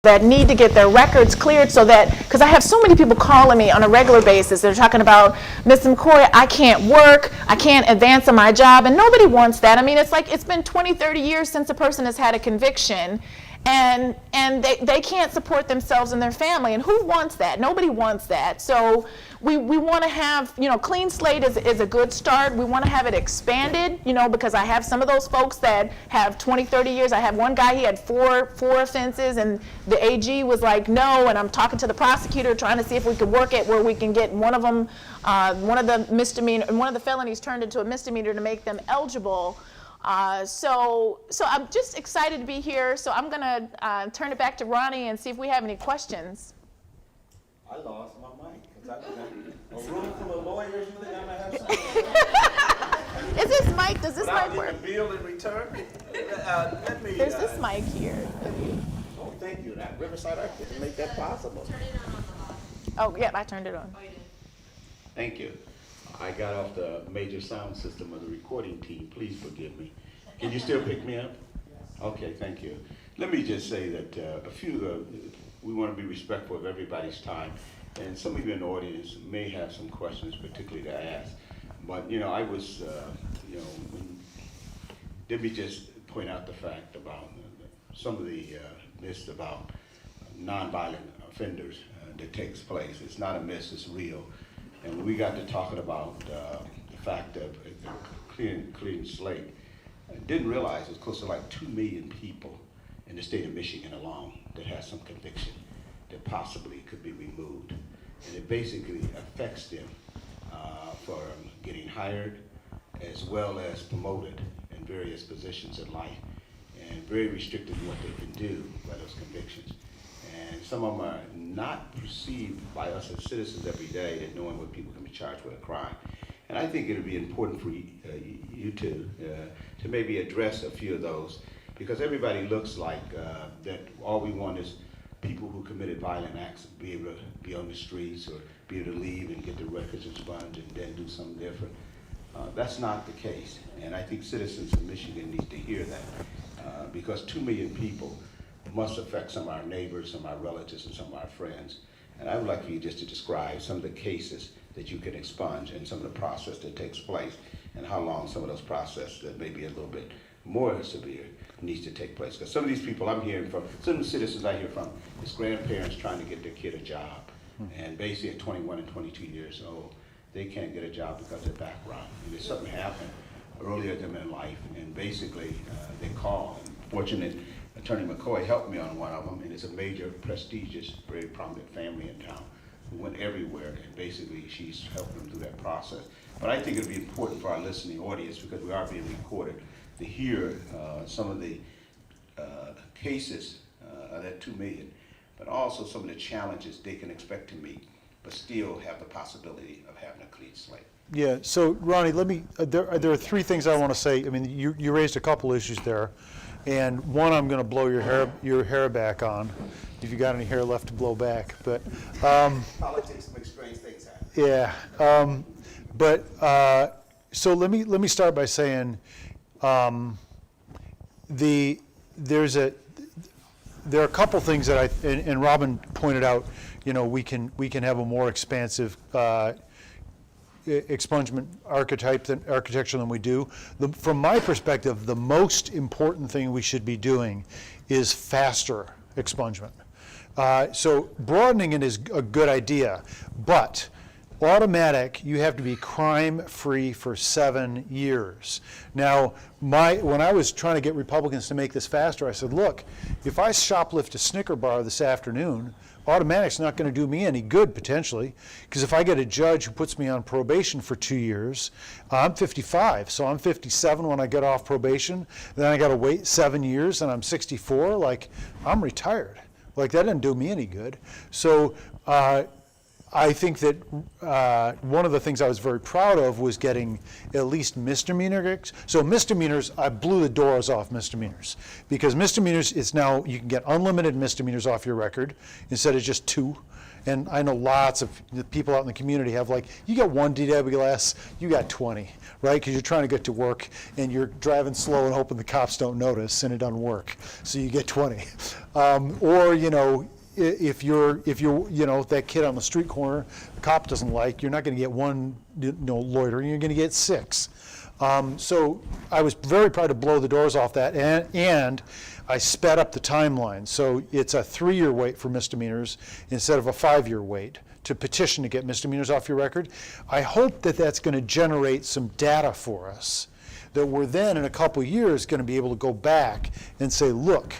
that need to get their records cleared so that, because I have so many people calling me on a regular basis, they're talking about, Ms. McCoy, I can't work, I can't advance in my job, and nobody wants that. I mean, it's like it's been 20, 30 years since a person has had a conviction, and they can't support themselves and their family, and who wants that? Nobody wants that. So we want to have, clean slate is a good start. We want to have it expanded, because I have some of those folks that have 20, 30 years. I have one guy, he had four offenses, and the AG was like, no, and I'm talking to the prosecutor trying to see if we could work it where we can get one of them, one of the felonies turned into a misdemeanor to make them eligible. So I'm just excited to be here. So I'm going to turn it back to Ronnie and see if we have any questions. I lost my mic. A room full of lawyers, you think I'm going to have something? Is this mic, does this mic work? A bill in return? There's this mic here. Oh, thank you. That Riverside Arc didn't make that possible. Turn it on. Oh, yeah, I turned it on. Oh, you did. Thank you. I got off the major sound system of the recording team. Please forgive me. Can you still pick me up? Okay, thank you. Let me just say that we want to be respectful of everybody's time. And some of you in the audience may have some questions particularly to ask. But, I was, let me just point out the fact about some of the myths about nonviolent offenders that takes place. It's not a myth, it's real. And when we got to talking about the fact of clean slate, I didn't realize it's close to like 2 million people in the state of Michigan alone that has some conviction that possibly could be removed. And it basically affects them for getting hired as well as promoted in various positions in life, and very restricted in what they can do by those convictions. And some of them are not perceived by us as citizens every day, that knowing what people can be charged with a crime. And I think it would be important for you to maybe address a few of those, because everybody looks like that all we want is people who committed violent acts to be able to be on the streets or be able to leave and get their records expunged and then do something different. That's not the case. And I think citizens of Michigan need to hear that, because 2 million people must affect some of our neighbors, some of our relatives, and some of our friends. And I would like for you just to describe some of the cases that you can expunge and some of the process that takes place and how long some of those processes that may be a little bit more severe needs to take place. Because some of these people I'm hearing from, some of the citizens I hear from, is grandparents trying to get their kid a job. And basically at 21 and 22 years old, they can't get a job because of their background. And there's something happened earlier in their life, and basically they call. And fortunate, Attorney McCoy helped me on one of them, and it's a major, prestigious, very prominent family in town who went everywhere, and basically she's helped them through that process. But I think it'd be important for our listening audience, because we are being recorded, to hear some of the cases of that 2 million, but also some of the challenges they can expect to meet, but still have the possibility of having a clean slate. Yeah, so Ronnie, let me, there are 3 things I want to say. I mean, you raised a couple issues there, and one I'm going to blow your hair back on, if you got any hair left to blow back. But Politics makes strange things happen. yeah, so let me start by saying there are a couple things that and Robyn pointed out. We can have a more expansive expungement architecture than we do. From my perspective, the most important thing we should be doing is faster expungement. So broadening it is a good idea, but automatic, you have to be crime-free for 7 years. Now, when I was trying to get Republicans to make this faster, I said, look, if I shoplift a Snicker bar this afternoon, automatic's not going to do me any good, potentially, because if I get a judge who puts me on probation for 2 years, I'm 55, so I'm 57 when I get off probation, then I got to wait 7 years, and I'm 64, like, I'm retired. Like, that doesn't do me any good. So I think that one of the things I was very proud of was getting at least misdemeanors. So misdemeanors, I blew the doors off misdemeanors, because misdemeanors, it's now, you can get unlimited misdemeanors off your record instead of just 2. And I know lots of people out in the community have, like, you got 1 DWS, you got 20, right? Because you're trying to get to work and you're driving slow and hoping the cops don't notice, and it doesn't work. So you get 20. Or, you know, if you're that kid on the street corner, the cop doesn't like, you're not going to get 1 loitering, you're going to get 6. So I was very proud to blow the doors off that, and I sped up the timeline. So it's a 3-year wait for misdemeanors instead of a 5-year wait to petition to get misdemeanors off your record. I hope that that's going to generate some data for us that we're then in a couple years going to be able to go back and say, look,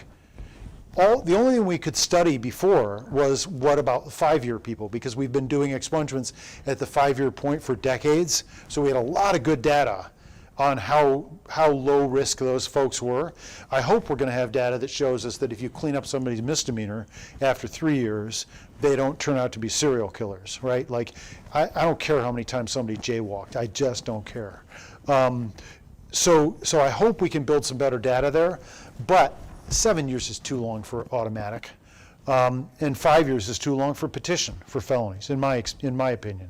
the only thing we could study before was what about 5-year people, because we've been doing expungements at the 5-year point for decades. So we had a lot of good data on how low risk those folks were. I hope we're going to have data that shows us that if you clean up somebody's misdemeanor after 3 years, they don't turn out to be serial killers, right? Like, I don't care how many times somebody jaywalked. I just don't care. So I hope we can build some better data there, but 7 years is too long for automatic, and 5 years is too long for petition for felonies, in my opinion.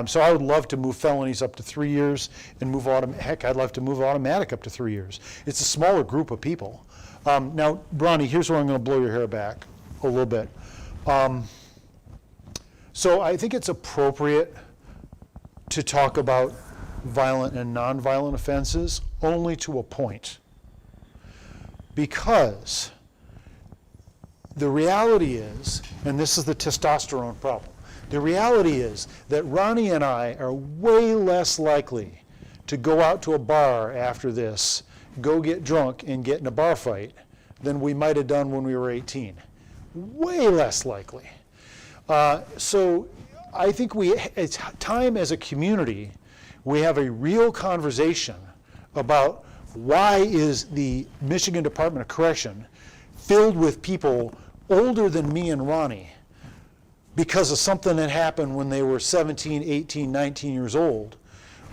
So I would love to move felonies up to 3 years and move heck, I'd love to move automatic up to 3 years. It's a smaller group of people. Now, Ronnie, here's where I'm going to blow your hair back a little bit. So I think it's appropriate to talk about violent and nonviolent offenses only to a point. Because the reality is, and this is the testosterone problem, the reality is that Ronnie and I are way less likely to go out to a bar after this, go get drunk and get in a bar fight than we might have done when we were 18. Way less likely. So I think it's time as a community we have a real conversation about why is the Michigan Department of Correction filled with people older than me and Ronnie because of something that happened when they were 17, 18, 19 years old.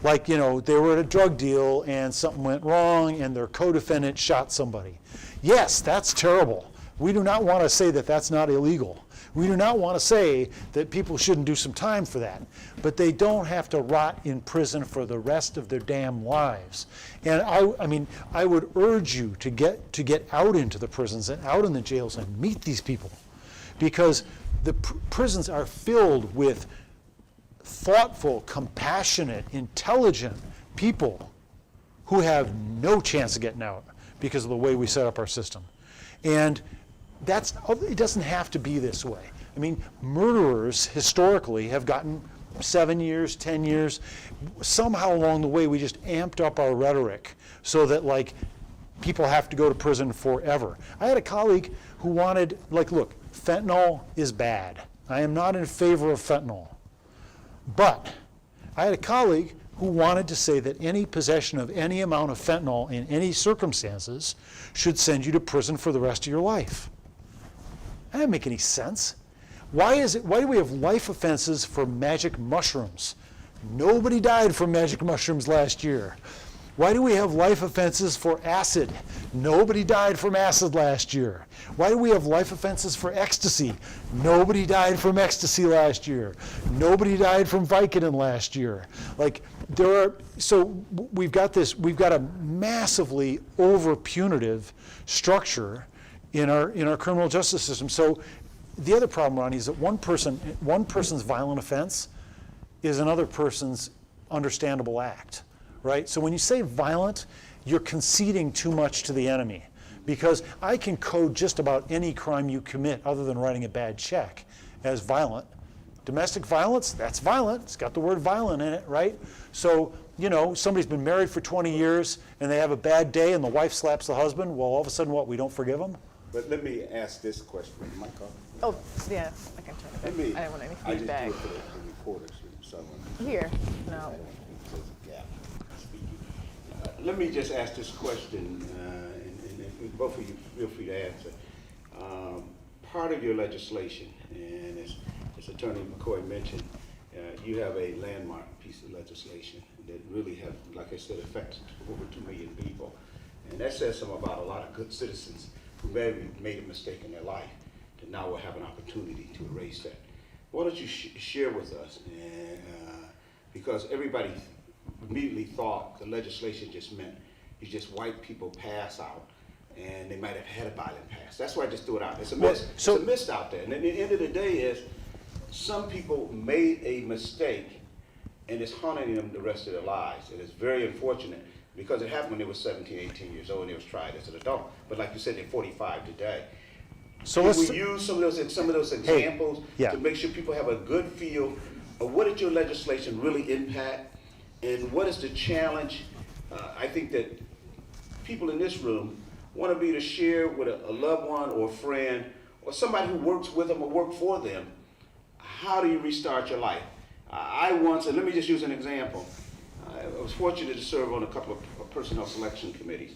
Like, they were at a drug deal and something went wrong and their co-defendant shot somebody. Yes, that's terrible. We do not want to say that that's not illegal. We do not want to say that people shouldn't do some time for that. But they don't have to rot in prison for the rest of their damn lives. And I would urge you to get out into the prisons and out in the jails and meet these people. Because the prisons are filled with thoughtful, compassionate, intelligent people who have no chance of getting out because of the way we set up our system. And it doesn't have to be this way. I mean, murderers historically have gotten 7 years, 10 years. Somehow along the way, we just amped up our rhetoric so that, people have to go to prison forever. I had a colleague who wanted, look, fentanyl is bad. I am not in favor of fentanyl. But I had a colleague who wanted to say that any possession of any amount of fentanyl in any circumstances should send you to prison for the rest of your life. That doesn't make any sense. Why do we have life offenses for magic mushrooms? Nobody died from magic mushrooms last year. Why do we have life offenses for acid? Nobody died from acid last year. Why do we have life offenses for ecstasy? Nobody died from ecstasy last year. Nobody died from Vicodin last year. We've got a massively over-punitive structure in our criminal justice system. So the other problem, Ronnie, is that one person's violent offense is another person's understandable act, right? So when you say violent, you're conceding too much to the enemy, because I can code just about any crime you commit other than writing a bad check as violent. Domestic violence, that's violent. It's got the word violent in it, right? So, somebody's been married for 20 years and they have a bad day and the wife slaps the husband. Well, all of a sudden, what, we don't forgive them? But let me ask this question. Michael? Oh, yeah, I can turn it back. I didn't want any feedback. I just do it for the recorders. Here, no. Let me just ask this question, and both of you feel free to answer. Part of your legislation, and as Attorney McCoy mentioned, you have a landmark piece of legislation that really have, like I said, affected over 2 million people. And that says something about a lot of good citizens who maybe made a mistake in their life, that now will have an opportunity to erase that. Why don't you share with us? Because everybody immediately thought the legislation just meant you just white people pass out, and they might have had a violent past. That's why I just threw it out. It's a myth. It's a myth out there. And at the end of the day is, some people made a mistake, and it's haunting them the rest of their lives. And it's very unfortunate because it happened when they were 17, 18 years old, and they was tried as an adult. But like you said, they're 45 today. So Can we use some of those examples yeah. to make sure people have a good feel of what did your legislation really impact, and what is the challenge? I think that people in this room want to be to share with a loved one or a friend or somebody who works with them or work for them. How do you restart your life? I once, and let me just use an example. I was fortunate to serve on a couple of personnel selection committees.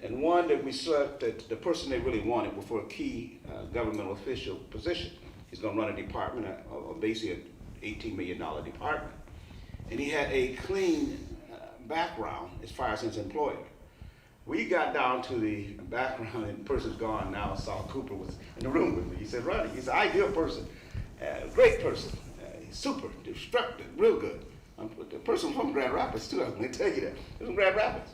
And one that we selected, the person they really wanted was for a key governmental official position. He's going to run a department, basically an $18 million department. And he had a clean background as far as his employer. We got down to the background, and the person's gone now. Saul Cooper was in the room with me. He said, Ronnie, he's an ideal person, great person, he's super, destructive, real good. The person from Grand Rapids, too, I'm going to tell you that. He's from Grand Rapids.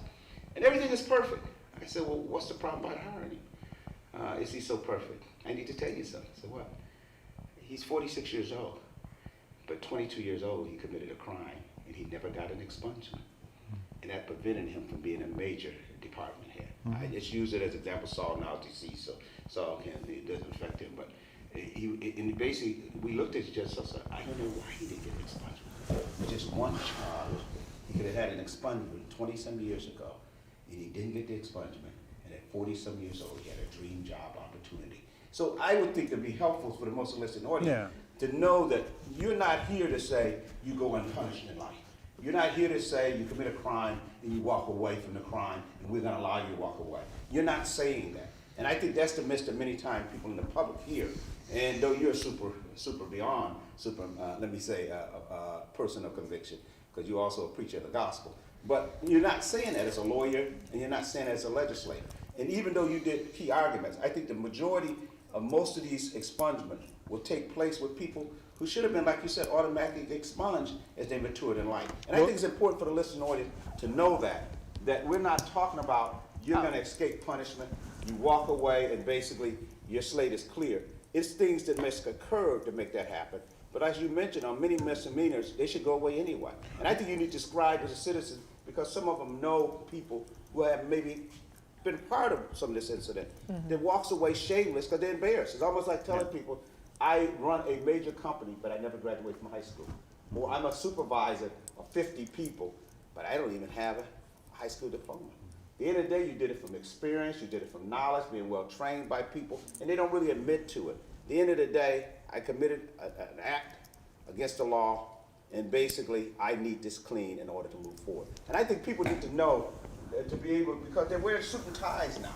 And everything is perfect. I said, well, what's the problem about hiring him? Is he so perfect? I need to tell you something. I said, what? He's 46 years old, but 22 years old, he committed a crime, and he never got an expungement. And that prevented him from being a major department head. I just use it as an example. Saul now deceased, so Saul it doesn't affect him. But and basically, we looked at it just so I don't know why he didn't get an expungement. With just one child, he could have had an expungement 20-some years ago, and he didn't get the expungement. And at 40-some years old, he had a dream job opportunity. So I would think it'd be helpful for the most listening audience to know that you're not here to say you go unpunished in life. You're not here to say you commit a crime and you walk away from the crime and we're going to allow you to walk away. You're not saying that. And I think that's the myth that many times people in the public hear. And though you're let me say, a person of conviction, because you're also a preacher of the gospel. But you're not saying that as a lawyer, and you're not saying that as a legislator. And even though you did key arguments, I think the majority of most of these expungements will take place with people who should have been, like you said, automatically expunged as they matured in life. And I think it's important for the listening audience to know that we're not talking about you're going to escape punishment, you walk away, and basically your slate is clear. It's things that must occur to make that happen. But as you mentioned, on many misdemeanors, they should go away anyway. And I think you need to describe as a citizen, because some of them know people who have maybe been part of some of this incident that walks away shameless because they're embarrassed. It's almost like telling people, I run a major company, but I never graduated from high school. Or I'm a supervisor of 50 people, but I don't even have a high school diploma. At the end of the day, you did it from experience, you did it from knowledge, being well trained by people, and they don't really admit to it. At the end of the day, I committed an act against the law, and basically, I need this clean in order to move forward. And I think people need to know to be able, because they're wearing suit and ties now.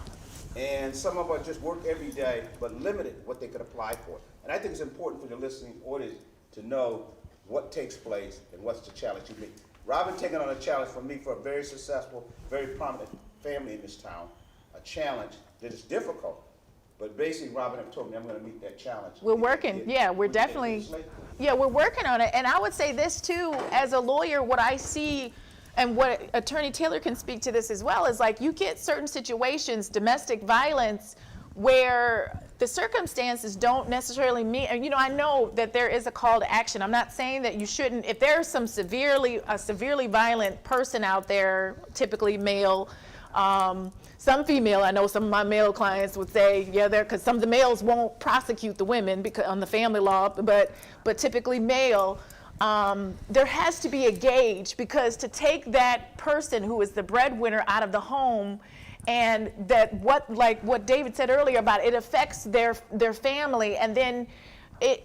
And some of us just work every day, but limited what they could apply for. And I think it's important for the listening audience to know what takes place and what's the challenge you meet. Robyn taking on a challenge for me, for a very successful, very prominent family in this town, a challenge that is difficult. But basically, Robyn have told me I'm going to meet that challenge. We're working, we're definitely, we're working on it. And I would say this too, as a lawyer, what I see, and what Attorney Taylor can speak to this as well, is like you get certain situations, domestic violence, where the circumstances don't necessarily mean, and I know that there is a call to action. I'm not saying that you shouldn't, if there's a severely violent person out there, typically male, some female, I know some of my male clients would say, because some of the males won't prosecute the women because on the family law, but typically male, there has to be a gauge, because to take that person who is the breadwinner out of the home, and that what David said earlier about it affects their family, and then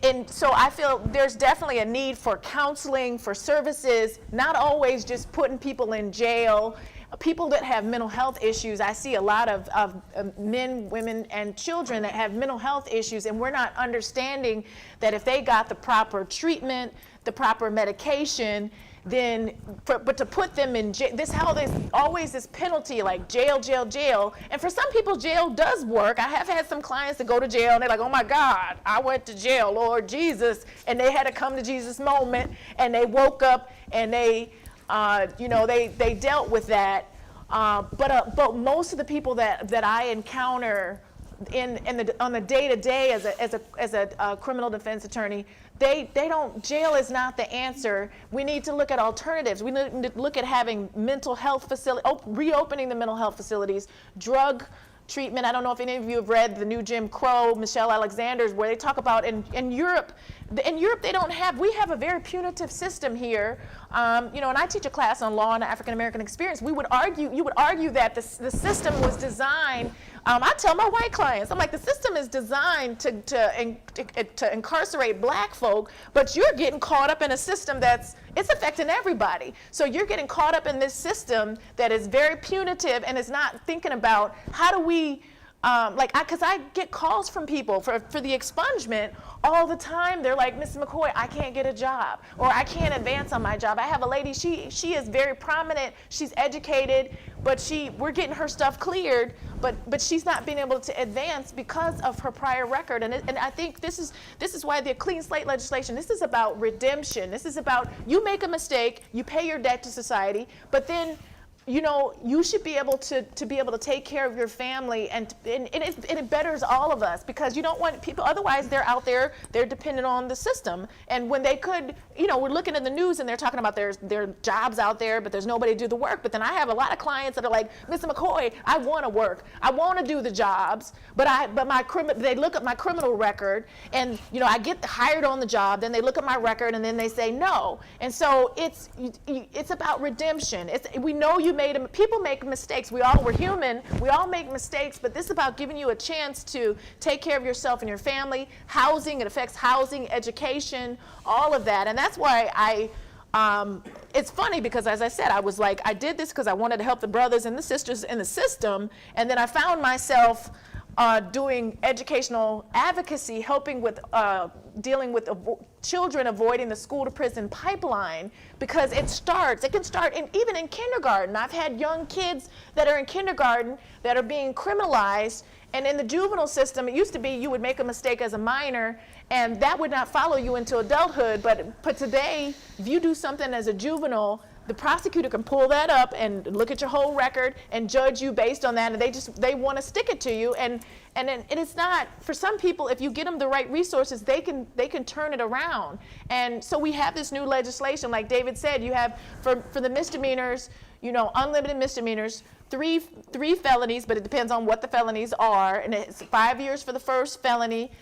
and so I feel there's definitely a need for counseling, for services, not always just putting people in jail. people that have mental health issues, I see a lot of men, women, and children that have mental health issues, and we're not understanding that if they got the proper treatment, the proper medication, then, but to put them in jail, there's always this penalty, like jail, jail, jail. And for some people, jail does work. I have had some clients that go to jail and they're like, oh my God, I went to jail, Lord Jesus. And they had a come to Jesus moment, and they woke up and they dealt with that. But most of the people that I encounter on the day-to-day as a criminal defense attorney, jail is not the answer. We need to look at alternatives. We need to look at having mental health reopening the mental health facilities, drug treatment. I don't know if any of you have read the new Jim Crow, Michelle Alexander's, where they talk about in Europe we have a very punitive system here. And I teach a class on law and African American experience. You would argue that the system was designed. I tell my white clients, I'm like, the system is designed to incarcerate black folk, but you're getting caught up in a system it's affecting everybody. So you're getting caught up in this system that is very punitive and is not thinking about how do we, because I get calls from people for the expungement all the time. They're like, Mrs. McCoy, I can't get a job, or I can't advance on my job. I have a lady, she is very prominent, she's educated, but we're getting her stuff cleared, but she's not being able to advance because of her prior record. And I think this is why the clean slate legislation, this is about redemption. This is about, you make a mistake, you pay your debt to society, but then you should be able to take care of your family, and it betters all of us, because you don't want people, otherwise they're out there, they're dependent on the system. And when they could, we're looking in the news and they're talking about there are jobs out there, but there's nobody to do the work. But then I have a lot of clients that are like, Mr. McCoy, I want to work, I want to do the jobs, but they look at my criminal record, and I get hired on the job, then they look at my record, and then they say no. And so it's about redemption. We know people make mistakes. We're human. We all make mistakes, but this is about giving you a chance to take care of yourself and your family. Housing, it affects housing, education, all of that. And that's why it's funny, because as I said, I was like, I did this because I wanted to help the brothers and the sisters in the system, and then I found myself doing educational advocacy, helping with dealing with children avoiding the school to prison pipeline, because it can start even in kindergarten. I've had young kids that are in kindergarten that are being criminalized, and in the juvenile system, it used to be you would make a mistake as a minor and that would not follow you into adulthood, but today, if you do something as a juvenile, the prosecutor can pull that up and look at your whole record and judge you based on that, and they want to stick it to you. And it's not, for some people, if you get them the right resources, they can turn it around. And so we have this new legislation, like David said, you have for the misdemeanors, unlimited misdemeanors, three felonies, but it depends on what the felonies are, and it's 5 years for the first felony,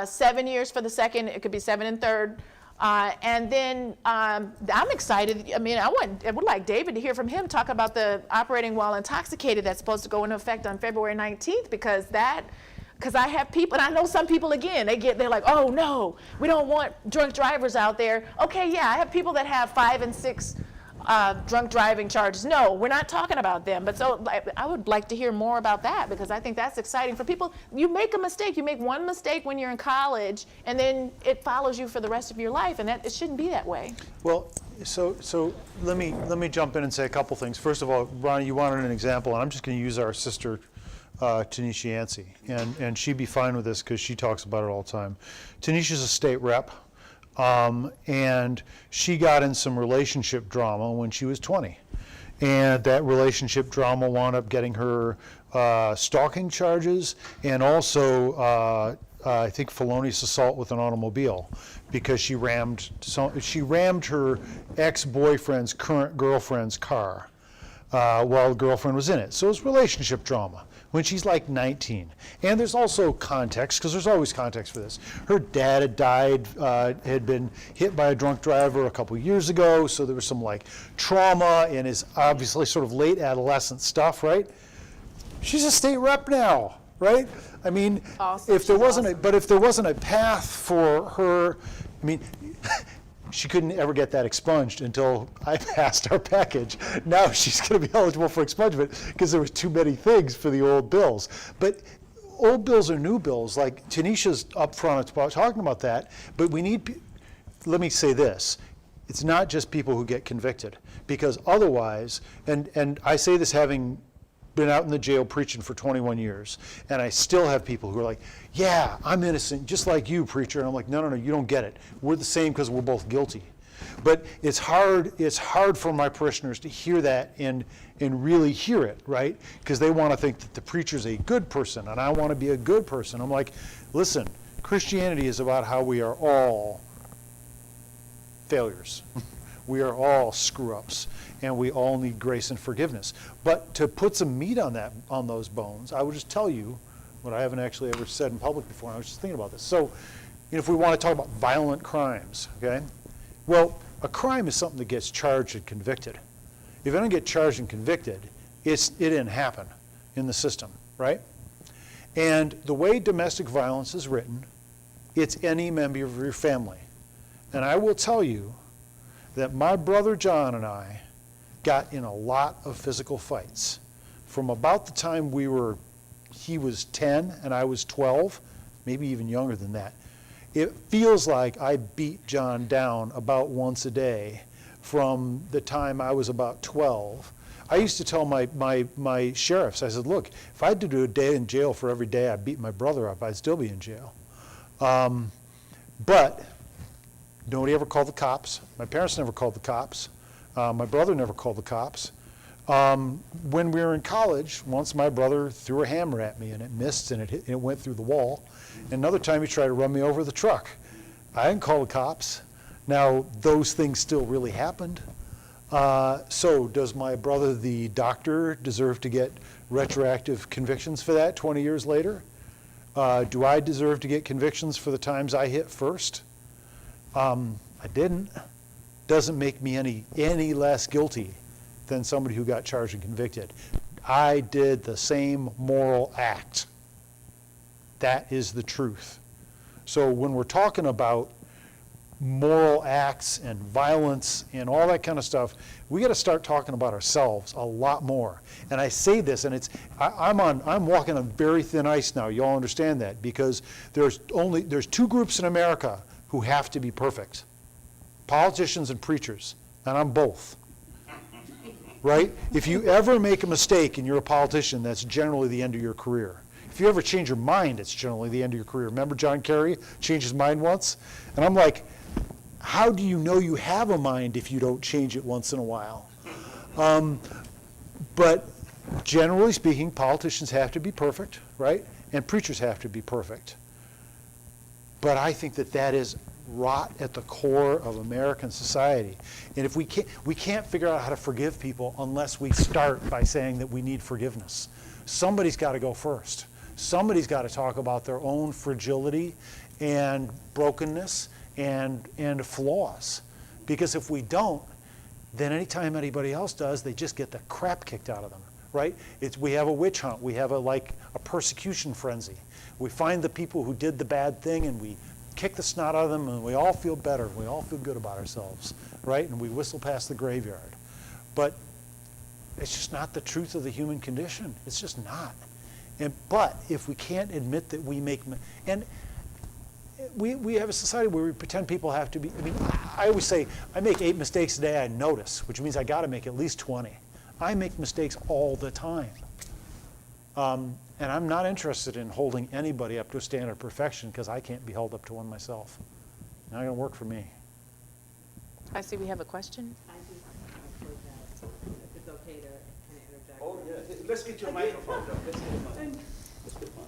7 years for the second, it could be 7 and third. And then I'm excited. I mean, I would like David to hear from him talk about the operating while intoxicated that's supposed to go into effect on February 19th, because I have people, and I know some people, again, they're like, oh no, we don't want drunk drivers out there. Okay, yeah, I have people that have 5 and 6 drunk driving charges. No, we're not talking about them. But so I would like to hear more about that, because I think that's exciting for people. You make a mistake, you make one mistake when you're in college, and then it follows you for the rest of your life, and it shouldn't be that way. Well, so let me jump in and say a couple things. First of all, Ronnie, you wanted an example, and I'm just going to use our sister Tanisha Yancey, and she'd be fine with this because she talks about it all the time. Tanisha's a state rep. And she got in some relationship drama when she was 20. And that relationship drama wound up getting her stalking charges, and also I think felonious assault with an automobile, because she rammed her ex-boyfriend's current girlfriend's car while the girlfriend was in it. So it's relationship drama when she's like 19. And there's also context, because there's always context for this. Her dad had died, had been hit by a drunk driver a couple years ago, so there was some like trauma in his obviously sort of late adolescent stuff, right? She's a state rep now, right? I mean, awesome. If there wasn't a path for her, I mean, she couldn't ever get that expunged until I passed our package. Now she's going to be eligible for expungement because there was too many things for the old bills. But old bills are new bills. Like Tanisha's up front about talking about that, but we need, let me say this, it's not just people who get convicted, because otherwise, and I say this having been out in the jail preaching for 21 years, and I still have people who are like, yeah, I'm innocent, just like you, preacher. And I'm like, no, you don't get it. We're the same because we're both guilty. But it's hard for my parishioners to hear that and really hear it, right? Because they want to think that the preacher's a good person, and I want to be a good person. I'm like, listen, Christianity is about how we are all failures. We are all screw-ups, and we all need grace and forgiveness. But to put some meat on those bones, I will just tell you what I haven't actually ever said in public before, and I was just thinking about this. So, if we want to talk about violent crimes, okay? Well, a crime is something that gets charged and convicted. If it doesn't get charged and convicted, it didn't happen in the system, right? And the way domestic violence is written, it's any member of your family. And I will tell you that my brother John and I got in a lot of physical fights from about the time he was 10 and I was 12, maybe even younger than that. It feels like I beat John down about once a day from the time I was about 12. I used to tell my sheriffs, I said, look, if I had to do a day in jail for every day I beat my brother up, I'd still be in jail. But nobody ever called the cops. My parents never called the cops. My brother never called the cops. When we were in college, once my brother threw a hammer at me and it missed and it went through the wall. And another time he tried to run me over with a truck. I didn't call the cops. Now, those things still really happened. So does my brother, the doctor, deserve to get retroactive convictions for that 20 years later? Do I deserve to get convictions for the times I hit first? I didn't. Doesn't make me any less guilty than somebody who got charged and convicted. I did the same moral act. That is the truth. So when we're talking about moral acts and violence and all that kind of stuff, we got to start talking about ourselves a lot more. And I say this, and I'm walking on very thin ice now. You all understand that, because there's two groups in America who have to be perfect: politicians and preachers, and I'm both. Right? If you ever make a mistake and you're a politician, that's generally the end of your career. If you ever change your mind, it's generally the end of your career. Remember John Kerry changed his mind once? And I'm like, how do you know you have a mind if you don't change it once in a while? But generally speaking, politicians have to be perfect, right? And preachers have to be perfect. But I think that is rot at the core of American society. And if we can't figure out how to forgive people unless we start by saying that we need forgiveness. Somebody's got to go first. Somebody's got to talk about their own fragility and brokenness and flaws. Because if we don't, then anytime anybody else does, they just get the crap kicked out of them, right? We have a witch hunt. We have a persecution frenzy. We find the people who did the bad thing and we kick the snot out of them, and we all feel better. We all feel good about ourselves, right? And we whistle past the graveyard. But it's just not the truth of the human condition. It's just not. But if we can't admit that we make, and we have a society where we pretend people have to be, I always say, I make 8 mistakes a day I notice, which means I got to make at least 20. I make mistakes all the time. And I'm not interested in holding anybody up to a standard of perfection because I can't be held up to one myself. Not going to work for me. I see we have a question. I just heard that, if it's okay to kind of interject. Oh, yeah. Let's get your microphone, though. Let's get your microphone. Let's get one.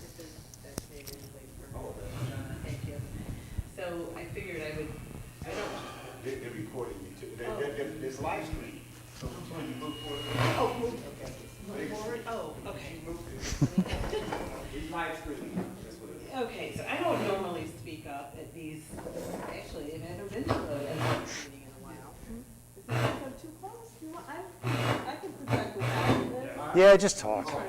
This is actually a really late for thank you. So I figured I don't. They're recording me too. There's live stream. So which one you move forward? Oh, move, okay. Move forward? Oh, okay. It's live streaming. That's what it is. Okay, so I don't normally speak up at these, actually, I've never been to a meeting in a while. Is this echo too close? I can project without this. Yeah, just talk. Turn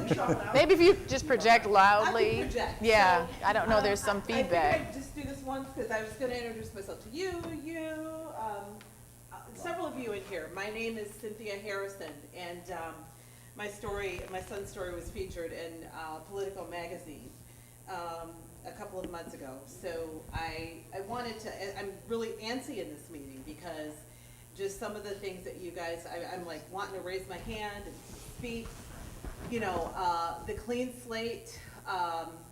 it off. Maybe if you just project loudly. I can project. Yeah, So, I don't know, there's some I figured feedback. I'd just do this once because I was going to introduce myself to you, several of you in here. My name is Cynthia Harrison, and my son's story was featured in Politico magazine a couple of months ago. So I wanted to, I'm really antsy in this meeting because just some of the things that you guys, I'm like wanting to raise my hand and speak. You know, the clean slate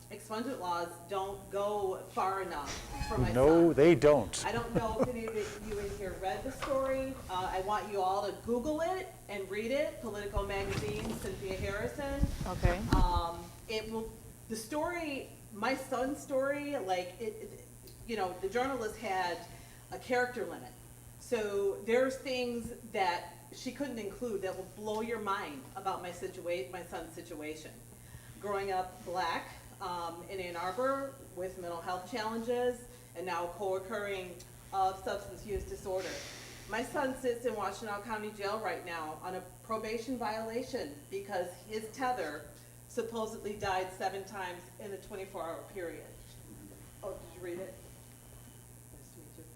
expungement laws don't go far enough for my son. No, they don't. I don't know if any of you in here read the story. I want you all to Google it and read it. Politico magazine, Cynthia Harrison. Okay. It will, the story, my son's story, like you know, the journalist had a character limit. So there's things that she couldn't include that will blow your mind about my son's situation. Growing up Black in Ann Arbor with mental health challenges and now co-occurring substance use disorder. My son sits in Washtenaw County Jail right now on a probation violation because his tether supposedly died 7 times in a 24-hour period. Oh, did you read it?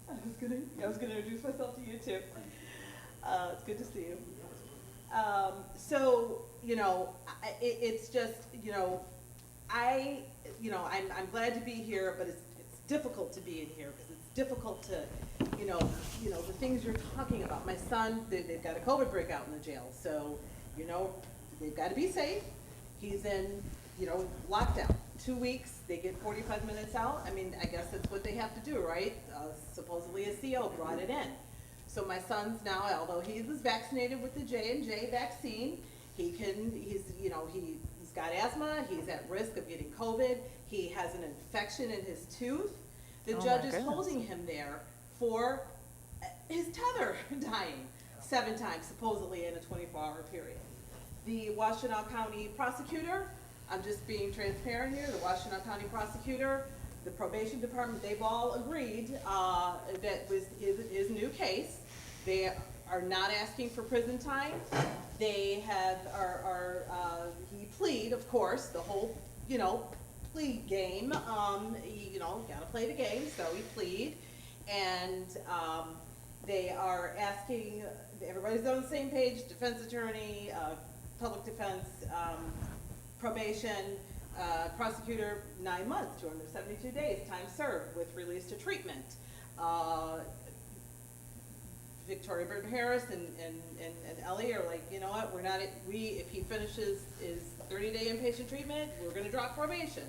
Nice to meet you. I was gonna introduce myself to you too. It's good to see you. So, you know, it's just, you know, I'm glad to be here, but it's difficult to be in here because it's difficult to, you know, the things you're talking about. My son, they've got a COVID breakout in the jail, so, you know, they've got to be safe. He's in, you know, lockdown. 2 weeks, they get 45 minutes out. I mean, I guess that's what they have to do, right? Supposedly a CO brought it in. So my son's now, although he was vaccinated with the J&J vaccine, he's got asthma, he's at risk of getting COVID, he has an infection in his tooth. The judge is holding him there for his tether dying 7 times, supposedly in a 24-hour period. The Washtenaw County prosecutor, I'm just being transparent here, the Washtenaw County prosecutor, the probation department, they've all agreed that with his new case, they are not asking for prison time. They he plead, of course, the whole, you know, plea game. Gotta play the game, so he plead. And they are asking, everybody's on the same page, defense attorney, public defense, probation, prosecutor, 9 months, 272 days, time served with release to treatment. Victoria Burton Harris and Ellie are like, you know what, if he finishes his 30-day inpatient treatment, we're gonna drop probation.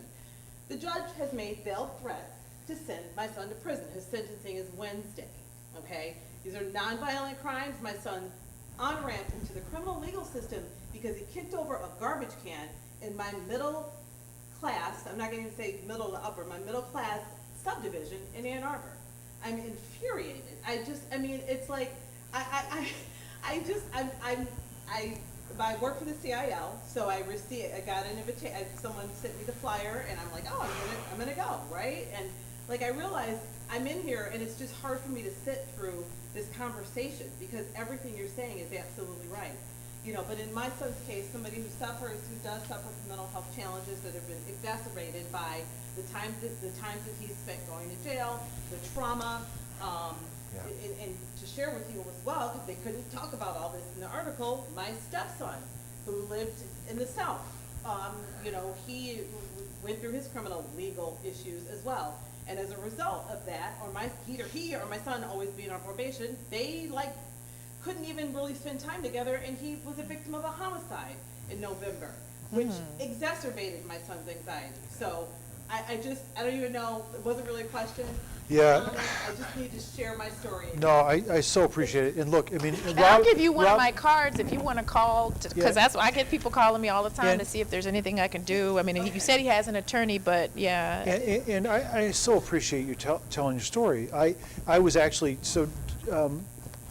The judge has made veiled threats to send my son to prison. His sentencing is Wednesday, okay? These are nonviolent crimes. My son on-ramped into the criminal legal system because he kicked over a garbage can in my middle class, I'm not gonna even say middle to upper, my middle class subdivision in Ann Arbor. I'm infuriated. It's like, I work for the CIL, so I got an invitation, someone sent me the flyer, and I'm like, oh, I'm gonna go, right? And like, I realized I'm in here, and it's just hard for me to sit through this conversation, because everything you're saying is absolutely right. You know, but in my son's case, somebody who does suffer from mental health challenges that have been exacerbated by the times that he's spent going to jail, the trauma, and to share with you as well, because they couldn't talk about all this in the article, my stepson, who lived in the South, he went through his criminal legal issues as well. And as a result of that, either he or my son always being on probation, they couldn't even really spend time together, and he was a victim of a homicide in November, which exacerbated my son's anxiety. So I don't even know, it wasn't really a question. Yeah. I just need to share my story. No, I so appreciate it. And look, I mean, And I'll give you one of my cards if you want to call, because that's I get people calling me all the time to see if there's anything I can do. I mean, you said he has an attorney, but yeah. And I so appreciate you telling your story. I was actually,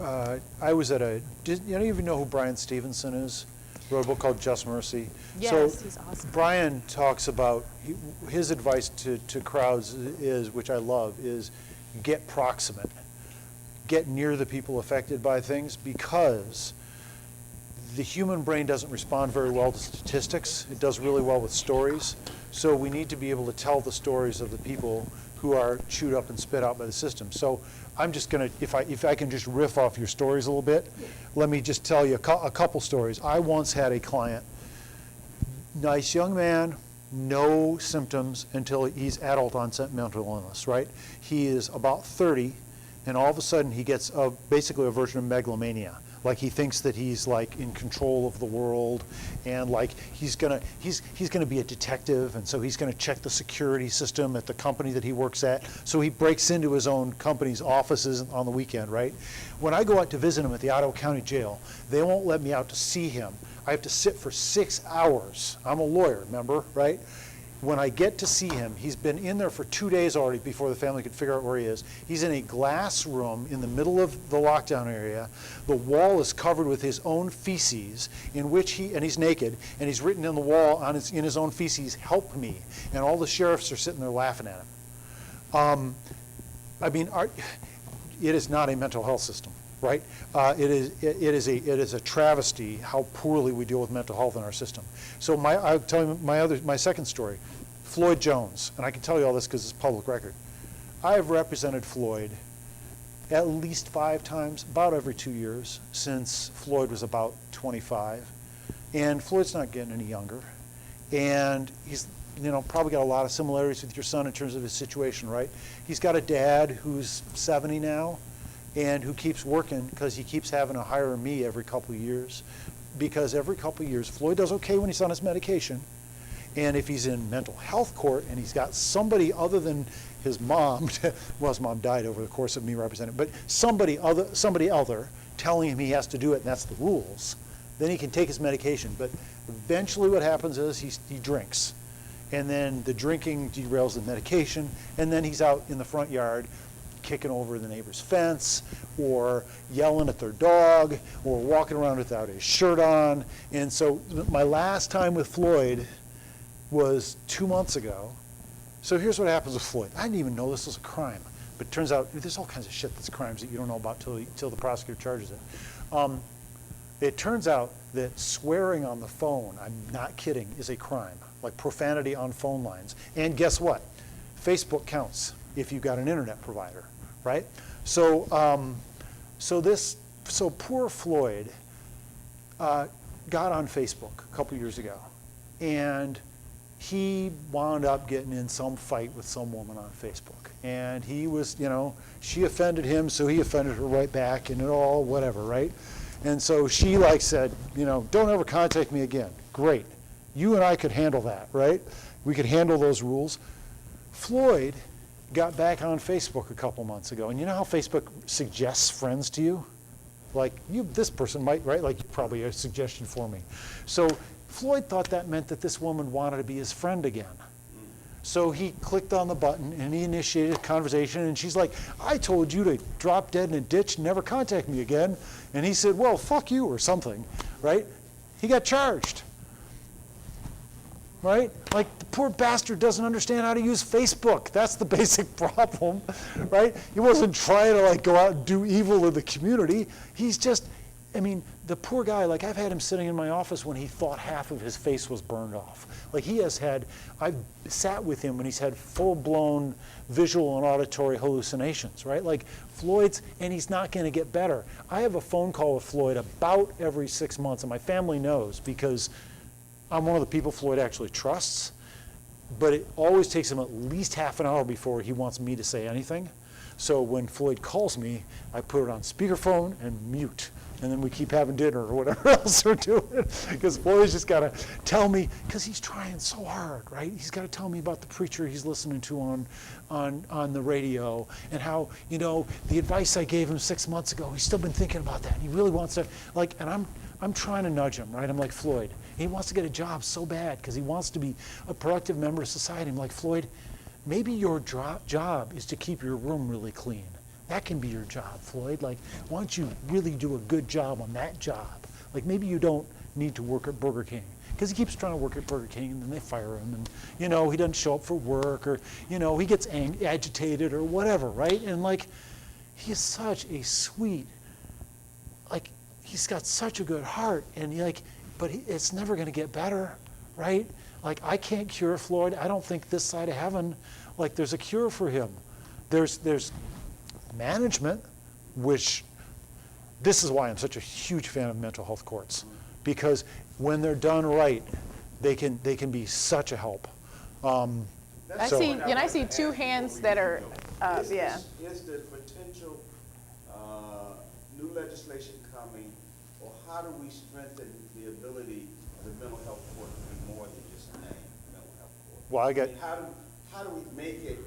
I was at you don't even know who Brian Stevenson is? Wrote a book called Just Mercy. Yes, he's awesome. Brian talks about, his advice to crowds is, which I love, is get proximate. Get near the people affected by things, because the human brain doesn't respond very well to statistics. It does really well with stories. So we need to be able to tell the stories of the people who are chewed up and spit out by the system. So I'm just going to, if I can just riff off your stories a little bit, let me just tell you a couple stories. I once had a client, nice young man, no symptoms until he's adult onset mental illness, right? He is about 30, and all of a sudden he gets basically a version of megalomania. Like he thinks that he's like in control of the world, and like he's gonna be a detective, and so he's gonna check the security system at the company that he works at. So he breaks into his own company's offices on the weekend, right? When I go out to visit him at the Ottawa County Jail, they won't let me out to see him. I have to sit for 6 hours. I'm a lawyer, remember, right? When I get to see him, he's been in there for 2 days already before the family could figure out where he is. He's in a glass room in the middle of the lockdown area. The wall is covered with his own feces, and he's naked, and he's written in the wall in his own feces, "Help me." And all the sheriffs are sitting there laughing at him. It is not a mental health system, right? It is a travesty how poorly we deal with mental health in our system. So I'll tell you my second story, Floyd Jones, and I can tell you all this because it's public record. I have represented Floyd at least 5 times, about every 2 years, since Floyd was about 25. And Floyd's not getting any younger. And he's probably got a lot of similarities with your son in terms of his situation, right? He's got a dad who's 70 now, and who keeps working because he keeps having to hire me every couple of years. Because every couple of years, Floyd does okay when he's on his medication, and if he's in mental health court and he's got somebody other than his mom, well, his mom died over the course of me representing, but somebody other telling him he has to do it and that's the rules, then he can take his medication. But eventually what happens is he drinks, and then the drinking derails the medication, and then he's out in the front yard kicking over the neighbor's fence, or yelling at their dog, or walking around without his shirt on. And so my last time with Floyd was 2 months ago. So here's what happens with Floyd. I didn't even know this was a crime, but it turns out there's all kinds of shit that's crimes that you don't know about till the prosecutor charges it. It turns out that swearing on the phone, I'm not kidding, is a crime, like profanity on phone lines. And guess what? Facebook counts if you've got an internet provider, right? So poor Floyd got on Facebook a couple years ago, and he wound up getting in some fight with some woman on Facebook. And he was, she offended him, so he offended her right back, and it all whatever, right? And so she said, don't ever contact me again. Great. You and I could handle that, right? We could handle those rules. Floyd got back on Facebook a couple months ago, and you know how Facebook suggests friends to you? Like, this person might, right? Like, probably a suggestion for me. So Floyd thought that meant that this woman wanted to be his friend again. So he clicked on the button and he initiated a conversation, and she's like, I told you to drop dead in a ditch and never contact me again. And he said, well, fuck you, or something, right? He got charged, right? Like, the poor bastard doesn't understand how to use Facebook. That's the basic problem, right? He wasn't trying to go out and do evil in the community. He's just, the poor guy, I've had him sitting in my office when he thought half of his face was burned off. I've sat with him when he's had full-blown visual and auditory hallucinations, right? Floyd's, and he's not going to get better. I have a phone call with Floyd about every 6 months, and my family knows because I'm one of the people Floyd actually trusts, but it always takes him at least half an hour before he wants me to say anything. So when Floyd calls me, I put it on speakerphone and mute. And then we keep having dinner or whatever else we're doing. Because Floyd's just got to tell me, because he's trying so hard, right? He's got to tell me about the preacher he's listening to on the radio, and how, the advice I gave him 6 months ago, he's still been thinking about that. And he really wants to, and I'm trying to nudge him, right? I'm like, Floyd, he wants to get a job so bad because he wants to be a productive member of society. I'm like, Floyd, maybe your job is to keep your room really clean. That can be your job, Floyd. Why don't you really do a good job on that job? Maybe you don't need to work at Burger King. Because he keeps trying to work at Burger King, and then they fire him, and, he doesn't show up for work, or, he gets agitated or whatever, right? And, he is such a sweet, he's got such a good heart, and it's never going to get better, right? Like, I can't cure Floyd. I don't think this side of heaven, like, there's a cure for him. There's management, which, this is why I'm such a huge fan of mental health courts, because when they're done right, they can be such a help. I see two hands that are, yeah. Is the potential new legislation coming, or how do we strengthen the ability of the mental health court to be more than just a name, mental health court? Well, how do we make it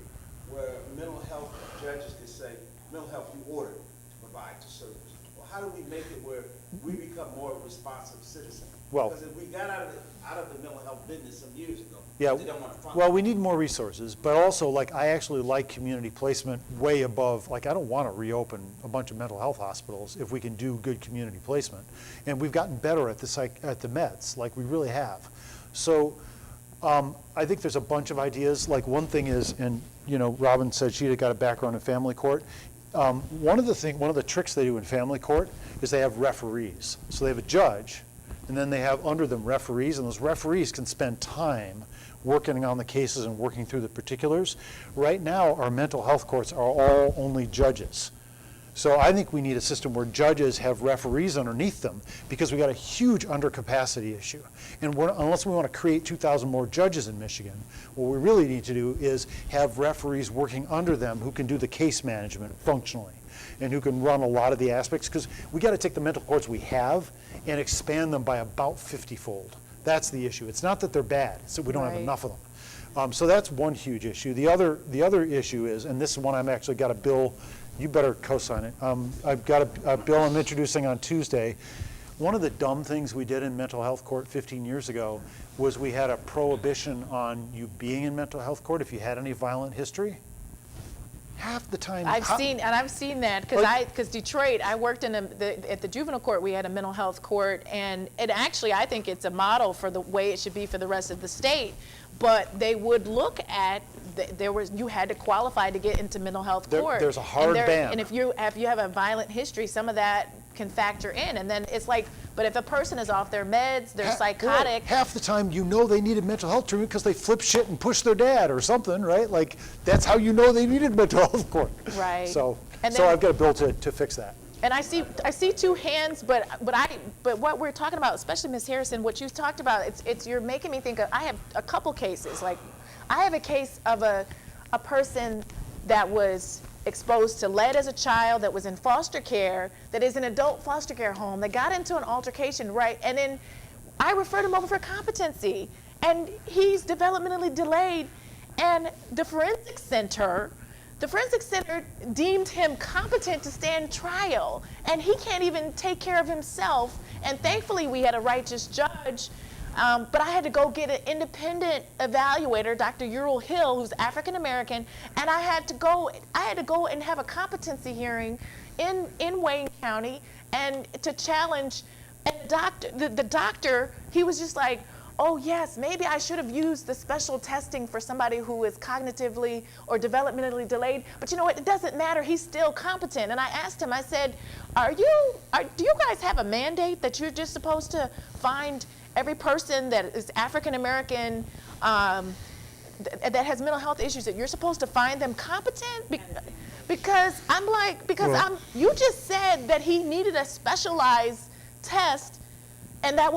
where mental health judges can say, mental health you ordered to provide the service? Or how do we make it where we become more responsive citizens? Well, because if we got out of the mental health business some years ago, yeah, they don't want to fund well, we need more resources, but also, like, I actually like community placement way above, like, I don't want to reopen a bunch of mental health hospitals if we can do good community placement. And we've gotten better at the meds, like we really have. So I think there's a bunch of ideas. Like, one thing is, and Robyn said she had got a background in family court. One of the tricks they do in family court is they have referees. So they have a judge, and then they have under them referees, and those referees can spend time working on the cases and working through the particulars. Right now, our mental health courts are all only judges. So I think we need a system where judges have referees underneath them, because we got a huge undercapacity issue. And unless we want to create 2,000 more judges in Michigan, what we really need to do is have referees working under them who can do the case management functionally and who can run a lot of the aspects, because we got to take the mental courts we have and expand them by about 50-fold. That's the issue. It's not that they're bad, it's that we don't have enough of them. So that's one huge issue. The other issue is, and this is one I've actually got a bill, you better co-sign it. I've got a bill I'm introducing on Tuesday. One of the dumb things we did in mental health court 15 years ago was we had a prohibition on you being in mental health court if you had any violent history. Half the time. I've seen that because Detroit, I worked at the juvenile court. We had a mental health court, and it actually, I think it's a model for the way it should be for the rest of the state. But they would look at you had to qualify to get into mental health court. There's a hard ban. And if you have a violent history, some of that can factor in. And then it's like, but if a person is off their meds, they're psychotic. Half the time they needed mental health treatment because they flipped shit and pushed their dad or something, right? Like, that's how they needed mental health court. Right. So I've got a bill to fix that. And I see two hands, but what we're talking about, especially Ms. Harrison, what you talked about, you're making me think of, I have a couple cases. Like, I have a case of a person that was exposed to lead as a child, that was in foster care, that is an adult foster care home, that got into an altercation, right? And then I referred him over for competency, and he's developmentally delayed, and the forensic center deemed him competent to stand trial, and he can't even take care of himself. And thankfully, we had a righteous judge, but I had to go get an independent evaluator, Dr. Ural Hill, who's African American, and I had to go and have a competency hearing in Wayne County, and to challenge. And the doctor, he was just like, oh yes, maybe I should have used the special testing for somebody who is cognitively or developmentally delayed, but you know what, it doesn't matter, he's still competent. And I asked him, I said, do you guys have a mandate that you're just supposed to find every person that is African American that has mental health issues, that you're supposed to find them competent? Because you just said that he needed a specialized test, and that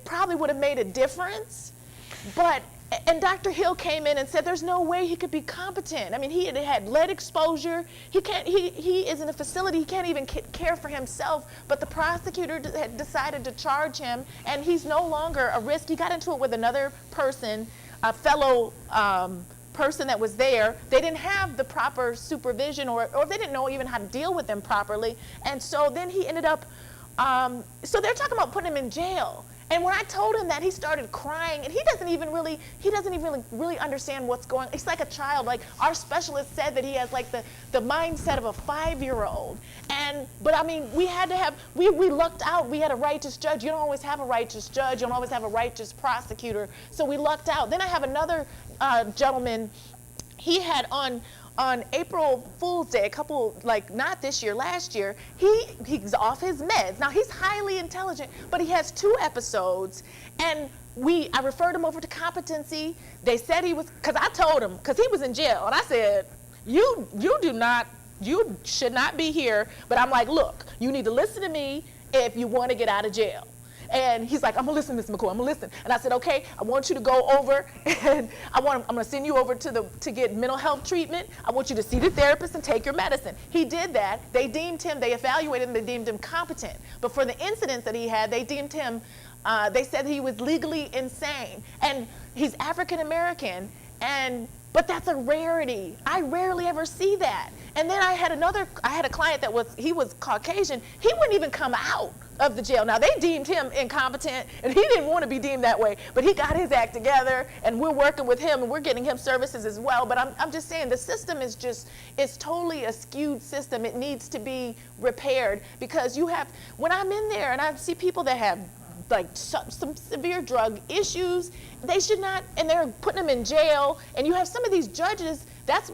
probably would have made a difference. And Dr. Hill came in and said there's no way he could be competent. I mean, he had lead exposure. He is in a facility, he can't even care for himself, but the prosecutor had decided to charge him, and he's no longer a risk. He got into it with another person, a fellow person that was there. They didn't have the proper supervision, or they didn't know even how to deal with them properly. And so then he ended up, so they're talking about putting him in jail. And when I told him that, he started crying, and he doesn't even really understand what's going on. He's like a child. Like, our specialist said that he has like the mindset of a 5-year-old. But I mean, we lucked out. We had a righteous judge. You don't always have a righteous judge. You don't always have a righteous prosecutor. So we lucked out. Then I have another gentleman. He had on on April Fool's Day, a couple, like not this year, last year, he's off his meds. Now he's highly intelligent, but he has 2 episodes, and I referred him over to competency. They said he was, because I told him, because he was in jail, and I said, you should not be here. But I'm like, look, you need to listen to me if you want to get out of jail. And he's like, I'm gonna listen, Ms. McCoy, I'm gonna listen. And I said, okay, I want you to go over, and I'm gonna send you over to get mental health treatment. I want you to see the therapist and take your medicine. He did that. They evaluated him, they deemed him competent. But for the incidents that he had, they deemed him, they said he was legally insane. And he's African American, but that's a rarity. I rarely ever see that. And then I had a client that was Caucasian. He wouldn't even come out of the jail. Now they deemed him incompetent, and he didn't want to be deemed that way, but he got his act together, and we're working with him, and we're getting him services as well. But I'm just saying, the system it's totally a skewed system. It needs to be repaired, because when I'm in there and I see people that have like some severe drug issues, they should not, and they're putting them in jail, and you have some of these judges. That's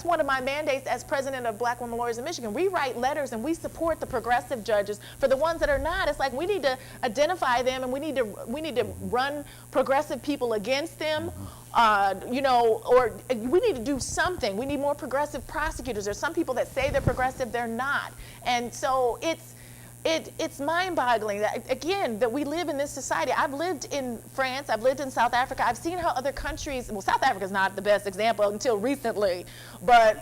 one of my mandates as president of Black Women Lawyers in Michigan. We write letters and we support the progressive judges. For the ones that are not, it's like we need to identify them, and we need to run progressive people against them, or we need to do something. We need more progressive prosecutors. There's some people that say they're progressive, they're not. And so it's mind-boggling that, again, that we live in this society. I've lived in France, I've lived in South Africa, I've seen how other countries, well, South Africa's not the best example until recently, but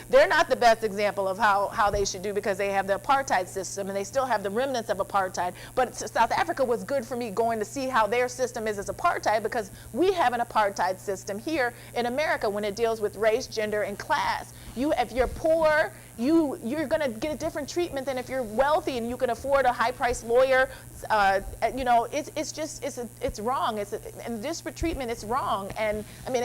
they're not the best example of how they should do, because they have the apartheid system, and they still have the remnants of apartheid. But South Africa was good for me going to see how their system is as apartheid, because we have an apartheid system here in America when it deals with race, gender, and class. If you're poor, you're going to get a different treatment than if you're wealthy and you can afford a high-priced lawyer. It's wrong. And disparate treatment is wrong. And I mean,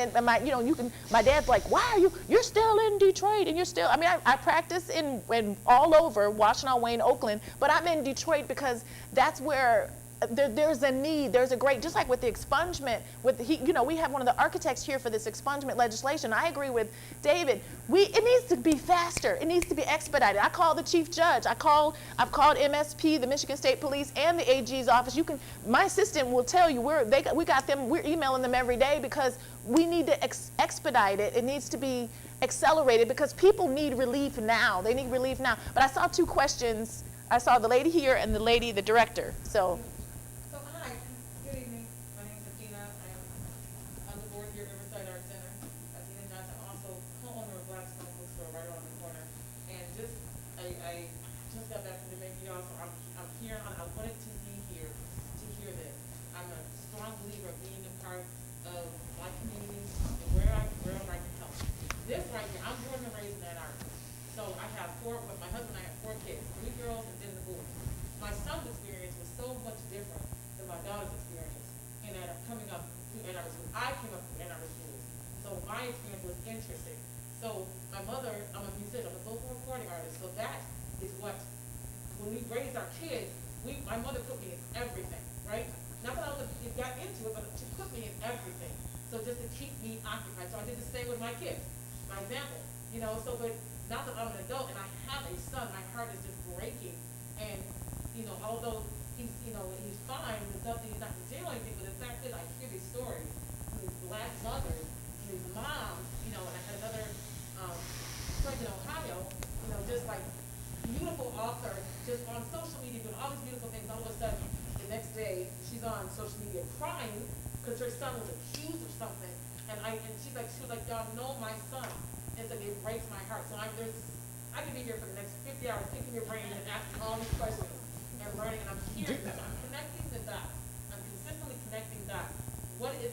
my dad's like, why are you're still in Detroit, and you're still, I practice in all over, Washtenaw, Wayne, Oakland, but I'm in Detroit because that's where there's a need. There's a great, just like with the expungement, we have one of the architects here for this expungement legislation. I agree with David. It needs to be faster. It needs to be expedited. I called the chief judge. I've called MSP, the Michigan State Police, and the AG's office. My assistant will tell you, we're emailing them every day, because we need to expedite it. It needs to be accelerated, because people need relief now. They need relief now. But I saw 2 questions. I saw the lady here and the director. So. So hi, good evening. My name is Athena. I am on the board here at Riverside Arts Center. Athena Johnson, also co-owner of Black Stone Bookstore right around the corner. And I just got back from Jamaica, y'all, so I'm here. I wanted to be here to hear this. I'm a strong believer of being a part of my community and where I can help. This right here, I'm born and raised in Ann Arbor. So I have with my husband and I have 4 kids, 3 girls and then the boys. My son's experience was so much different than my daughter's experience coming up through Ann Arbor schools. I came up through Ann Arbor schools, so my experience was interesting. So my mother, I'm a musician, I'm a vocal recording artist, so that is what, when we raised our kids, my mother put me in everything, right? Not that I got into it, but she put me in everything. So just to keep me occupied. So I did the same with my kids, my example, but now that I'm an adult and I have a son, my heart is just breaking. And, although he's fine, there's nothing, he's not in jail or anything, but the fact is I hear these stories from these Black mothers and these moms, and I had another friend in Ohio, just like beautiful author, just on social media doing all these beautiful things. All of a sudden, the next day, she's on social media crying because her son was accused of something. And she was like, y'all know my son. And so it breaks my heart. So I could be here for the next 50 hours picking your brain and asking all these questions and learning. And I'm hearing this. I'm connecting the dots. I'm consistently connecting dots. What it is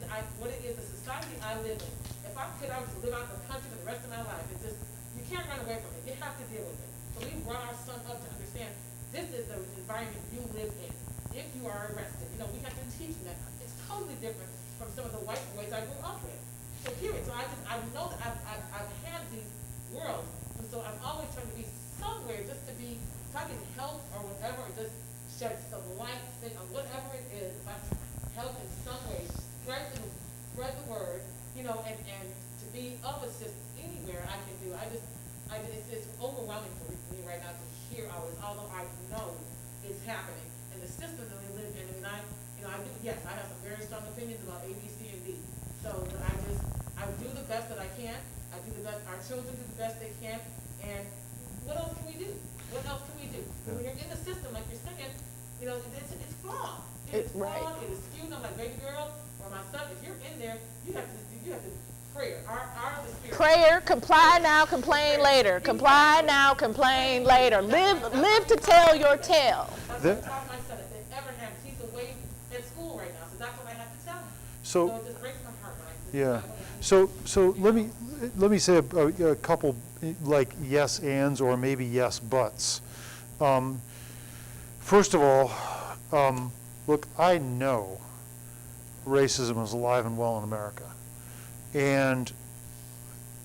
the society I live in. If I could, I would just live out in the country for the rest of my life. You can't run away from it. You have to deal with it. So we brought our son up to understand this is the environment you live in. If you are arrested, we have to teach them that. It's totally different from some of the white boys I grew up with. So period. So I know that I've had these worlds, and so I'm always trying to be somewhere just to be, if I can help or whatever, or just shed some light on whatever it is, if I can help in some way, spread the word, and to to be of assistance anywhere I can do. It's overwhelming for me right now to hear all this, although I know it's happening. And the system that we live in, and I do, yes, I have some very strong opinions about A, B, C, and D. So, but I do the best that I can. I do the best, our children do the best they can. And what else can we do? What else can we do? When you're in the system, like you're saying, it's flawed. It's Right. flawed, it is skewed. I'm like, baby girl, or my son, if you're in there, you have to prayer. Our the spirit. Prayer, comply now, complain later. Comply now, complain later. Live to tell your tale. That's what I taught my son. If it ever happens, he's away at school right now, so that's what I have to tell him. So- it just breaks my heart when I see Yeah. that. So let me say a couple like yes ands or maybe yes buts. First of all, look, I know racism is alive and well in America, and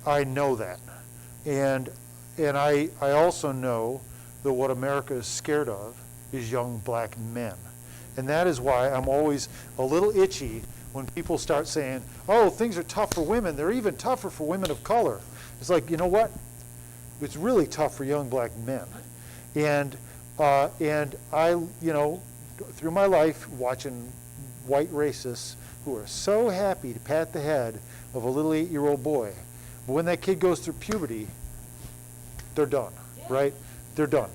I know that, and I also know that what America is scared of is young black men, and that is why I'm always a little itchy when people start saying, oh, things are tough for women, they're even tougher for women of color. It's like, you know what? It's really tough for young black men. And I, through my life, watching white racists who are so happy to pat the head of a little 8-year-old boy, but when that kid goes through puberty, they're done, right? They're done.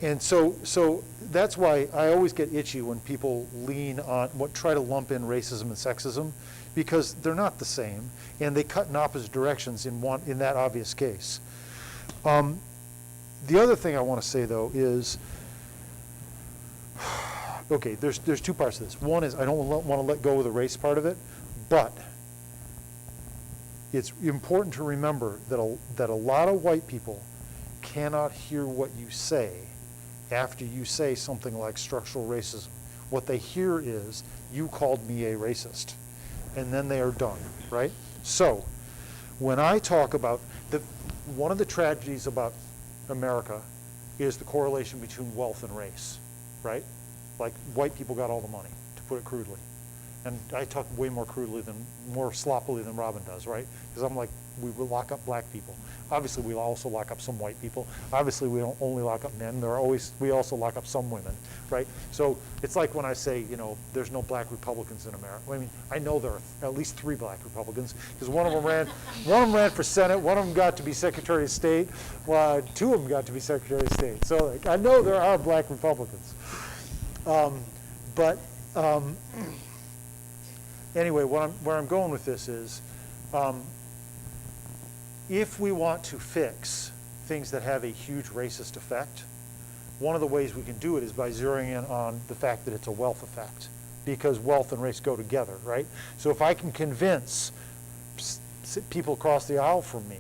And so that's why I always get itchy when people lean on, try to lump in racism and sexism, because they're not the same, and they cut in opposite directions in that obvious case. The other thing I want to say, though, is, okay, there's two parts to this. One is I don't want to let go of the race part of it, but it's important to remember that a lot of white people cannot hear what you say after you say something like structural racism. What they hear is, you called me a racist, and then they are done, right? So when I talk about one of the tragedies about America is the correlation between wealth and race, right? Like, white people got all the money, to put it crudely. And I talk way more sloppily than Robyn does, right? Because I'm like, we will lock up black people. Obviously, we'll also lock up some white people. Obviously, we don't only lock up men. We also lock up some women, right? So it's like when I say, there's no black Republicans in America. I mean, I know there are at least 3 black Republicans, because one of them ran for Senate, one of them got to be Secretary of State, 2 of them got to be Secretary of State. So I know there are black Republicans. Anyway, where I'm going with this is, if we want to fix things that have a huge racist effect, one of the ways we can do it is by zeroing in on the fact that it's a wealth effect, because wealth and race go together, right? So if I can convince people across the aisle from me,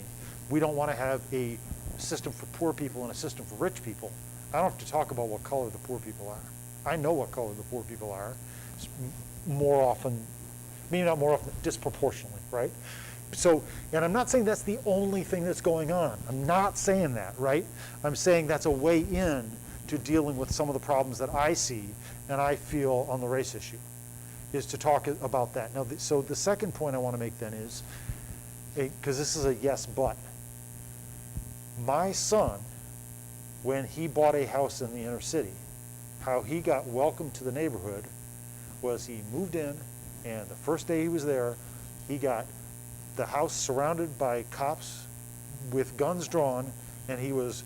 we don't want to have a system for poor people and a system for rich people, I don't have to talk about what color the poor people are. I know what color the poor people are, more often, maybe not more often, disproportionately, right? So, and I'm not saying that's the only thing that's going on. I'm not saying that, right? I'm saying that's a way in to dealing with some of the problems that I see and I feel on the race issue, is to talk about that. Now, so the second point I want to make then is, because this is a yes but, my son, when he bought a house in the inner city, how he got welcomed to the neighborhood was he moved in, and the first day he was there, he got the house surrounded by cops with guns drawn, and he was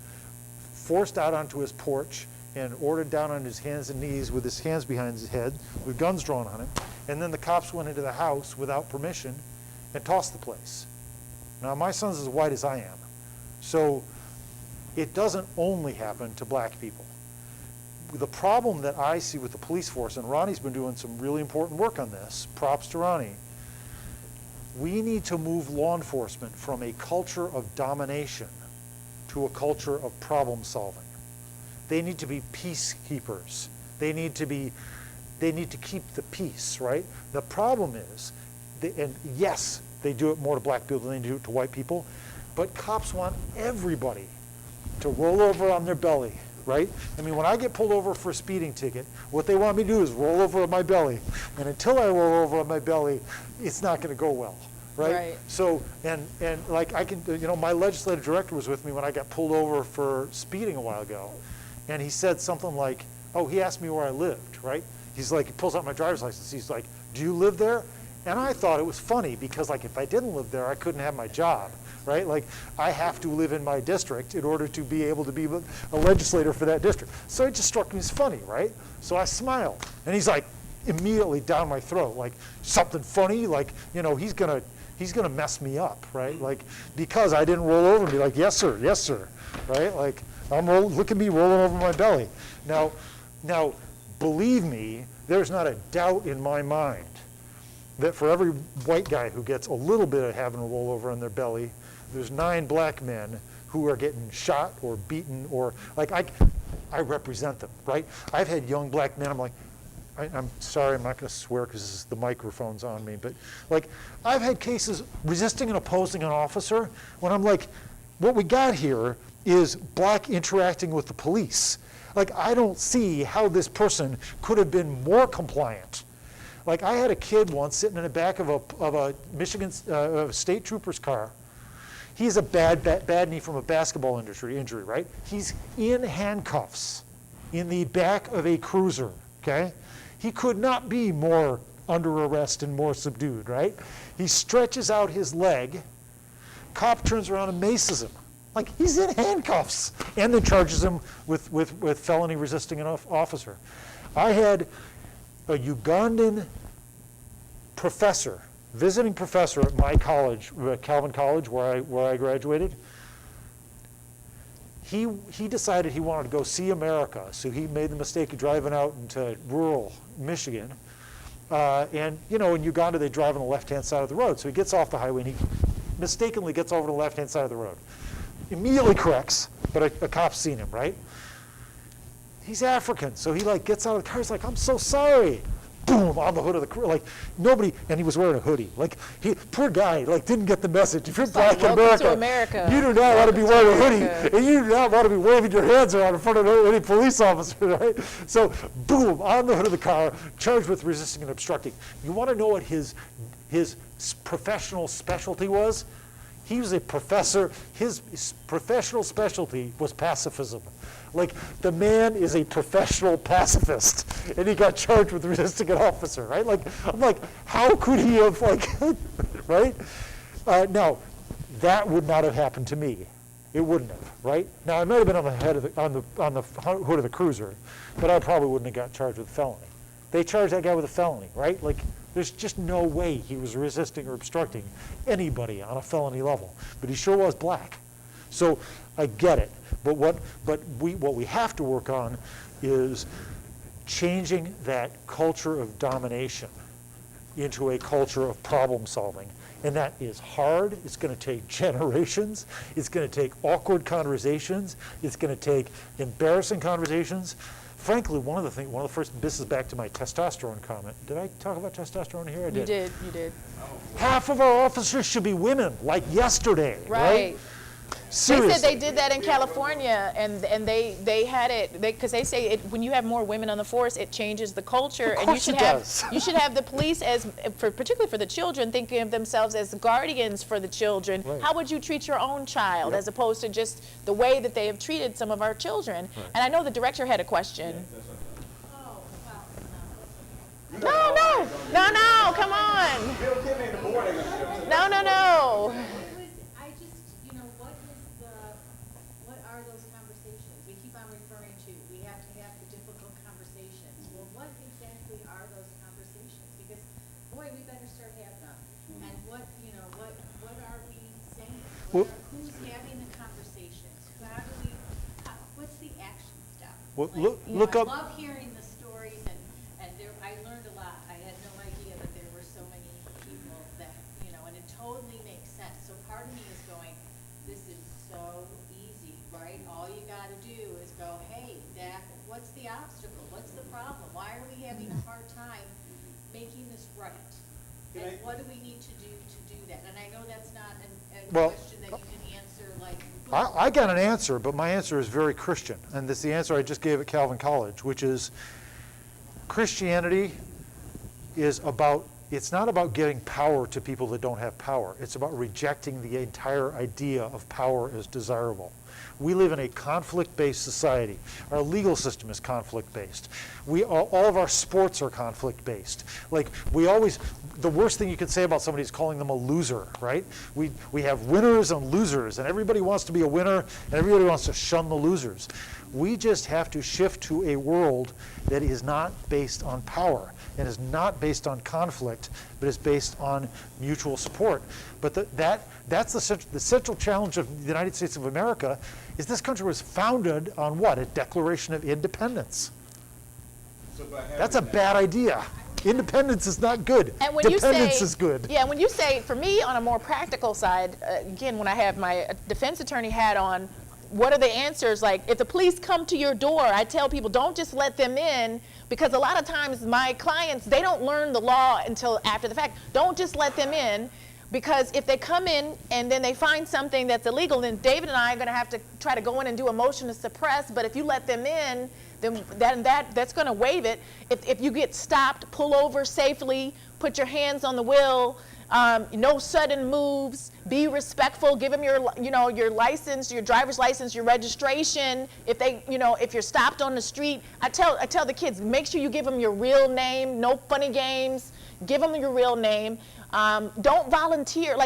forced out onto his porch and ordered down on his hands and knees with his hands behind his head with guns drawn on him. And then the cops went into the house without permission and tossed the place. Now, my son's as white as I am, so it doesn't only happen to black people. The problem that I see with the police force, and Ronnie's been doing some really important work on this, props to Ronnie, we need to move law enforcement from a culture of domination to a culture of problem solving. They need to be peacekeepers. They need to keep the peace, right? The problem is, and yes, they do it more to black people than they do it to white people, but cops want everybody to roll over on their belly, right? I mean, when I get pulled over for a speeding ticket, what they want me to do is roll over on my belly. And until I roll over on my belly, it's not going to go well, right? Right. So, and like I can, my legislative director was with me when I got pulled over for speeding a while ago. And he said something like, oh, he asked me where I lived, right? He's like, he pulls out my driver's license. He's like, do you live there? And I thought it was funny because like if I didn't live there, I couldn't have my job, right? Like I have to live in my district in order to be able to be a legislator for that district. So it just struck me as funny, right? So I smiled. And he's like immediately down my throat, like something funny, like, he's gonna mess me up, right? Like, because I didn't roll over and be like, yes, sir, right? Like, look at me rolling over my belly. Now, believe me, there's not a doubt in my mind that for every white guy who gets a little bit of having a rollover on their belly, there's 9 black men who are getting shot or beaten or, like, I represent them, right? I've had young black men, I'm like, I'm sorry, I'm not going to swear because the microphone's on me, but like I've had cases resisting and opposing an officer when I'm like, what we got here is black interacting with the police. Like I don't see how this person could have been more compliant. Like I had a kid once sitting in the back of a Michigan state trooper's car. He has a bad knee from a basketball injury, right? He's in handcuffs in the back of a cruiser, okay? He could not be more under arrest and more subdued, right? He stretches out his leg, cop turns around and maces him. Like he's in handcuffs, and then charges him with felony resisting an officer. I had a Ugandan professor, visiting professor at my college, Calvin College, where I graduated. He decided he wanted to go see America, so he made the mistake of driving out into rural Michigan. And in Uganda they drive on the left-hand side of the road, so he gets off the highway and he mistakenly gets over to the left-hand side of the road. Immediately corrects, but a cop's seen him, right? He's African, so he like gets out of the car, he's like, I'm so sorry. Boom, on the hood of the car, like nobody, and he was wearing a hoodie. Like poor guy, like didn't get the message. If you're black in welcome to America. you do not want to be wearing a hoodie, and you do not want to be waving your hands around in front of any police officer, right? So boom, on the hood of the car, charged with resisting and obstructing. You want to know what his professional specialty was? He was a professor. His professional specialty was pacifism. Like, the man is a professional pacifist, and he got charged with resisting an officer, right? Like, I'm like, how could he have, like, right? Now, that would not have happened to me. It wouldn't have, right? Now, I might have been on the hood of the cruiser, but I probably wouldn't have got charged with a felony. They charged that guy with a felony, right? Like, there's just no way he was resisting or obstructing anybody on a felony level, but he sure was black. So I get it, but what we have to work on is changing that culture of domination into a culture of problem solving. And that is hard. It's going to take generations. It's going to take awkward conversations. It's going to take embarrassing conversations. Frankly, one of the first, this is back to my testosterone comment. Did I talk about testosterone here? I did. You did. Half of our officers should be women, like yesterday, right? Seriously. They said they did that in California, and they had it because they say when you have more women on the force, it changes the culture. Of and course it does. You should have the police particularly for the children, thinking of themselves as guardians for the children. Right. How would you treat your own child as opposed to just the way that they have treated some of our children? Right. And I know the director had a question. Oh, wow, No, come on. No. I just, what are those conversations? We keep on referring to, we have to have the difficult conversations. Well, what exactly are those conversations? Because, boy, we better start having them. And what are we saying? Well- Who's having the conversations? What's the action step? Well, Like, look I up. love hearing the stories, and I learned a lot. I had no idea that there were so many people that, and it totally makes sense. So part of me is going, this is so easy, right? All you gotta do is go, hey, what's the obstacle? What's the problem? Why are we having a hard time making this right? And what do we need to do that? And I know that's not a Well, question that you can answer like. I got an answer, but my answer is very Christian, and it's the answer I just gave at Calvin College, which is Christianity is about it's not about giving power to people that don't have power. It's about rejecting the entire idea of power as desirable. We live in a conflict-based society. Our legal system is conflict-based. All of our sports are conflict-based. Like, the worst thing you can say about somebody is calling them a loser, right? We have winners and losers, and everybody wants to be a winner, and everybody wants to shun the losers. We just have to shift to a world that is not based on power and is not based on conflict, but is based on mutual support. But that's the central challenge of the United States of America, is this country was founded on what? A Declaration of Independence. So by having That's a that- bad idea. Independence is not good. And when you Dependence say, is good. Yeah, when you say, for me, on a more practical side, again, when I have my defense attorney hat on, what are the answers? Like, if the police come to your door, I tell people, don't just let them in, because a lot of times my clients, they don't learn the law until after the fact. Don't just let them in, because if they come in and then they find something that's illegal, then David and I are going to have to try to go in and do a motion to suppress. But if you let them in, then that's going to waive it. If you get stopped, pull over safely, put your hands on the wheel, no sudden moves, be respectful, give them your license, your driver's license, your registration. If you're stopped on the street, I tell the kids, make sure you give them your real name, no funny games, give them your real name. Don't volunteer,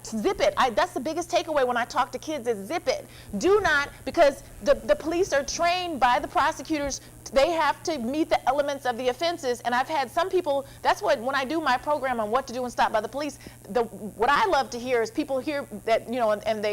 zip it. That's the biggest takeaway when I talk to kids is zip it. Do not, because the police are trained by the prosecutors. They have to meet the elements of the offenses. And I've had some people, when I do my program on what to do when stopped by the police, what I love to hear is people hear that, and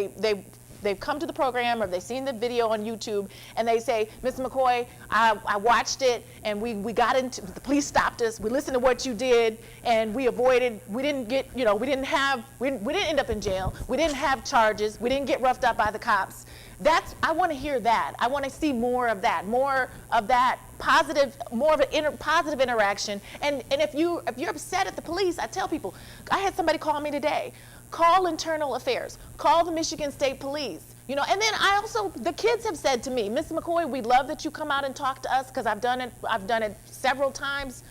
they've come to the program or they've seen the video on YouTube and they say, Mr. McCoy, I watched it and we the police stopped us, we listened to what you did and we avoided, we didn't end up in jail, we didn't have charges, we didn't get roughed up by the cops. I want to hear that. I want to see more of that positive, more of an positive interaction. And if you're upset at the police, I tell people, I had somebody call me today. Call internal affairs. Call the Michigan State Police. And then the kids have said to me, Mr. McCoy, we'd love that you come out and talk to us, because I've done it several times.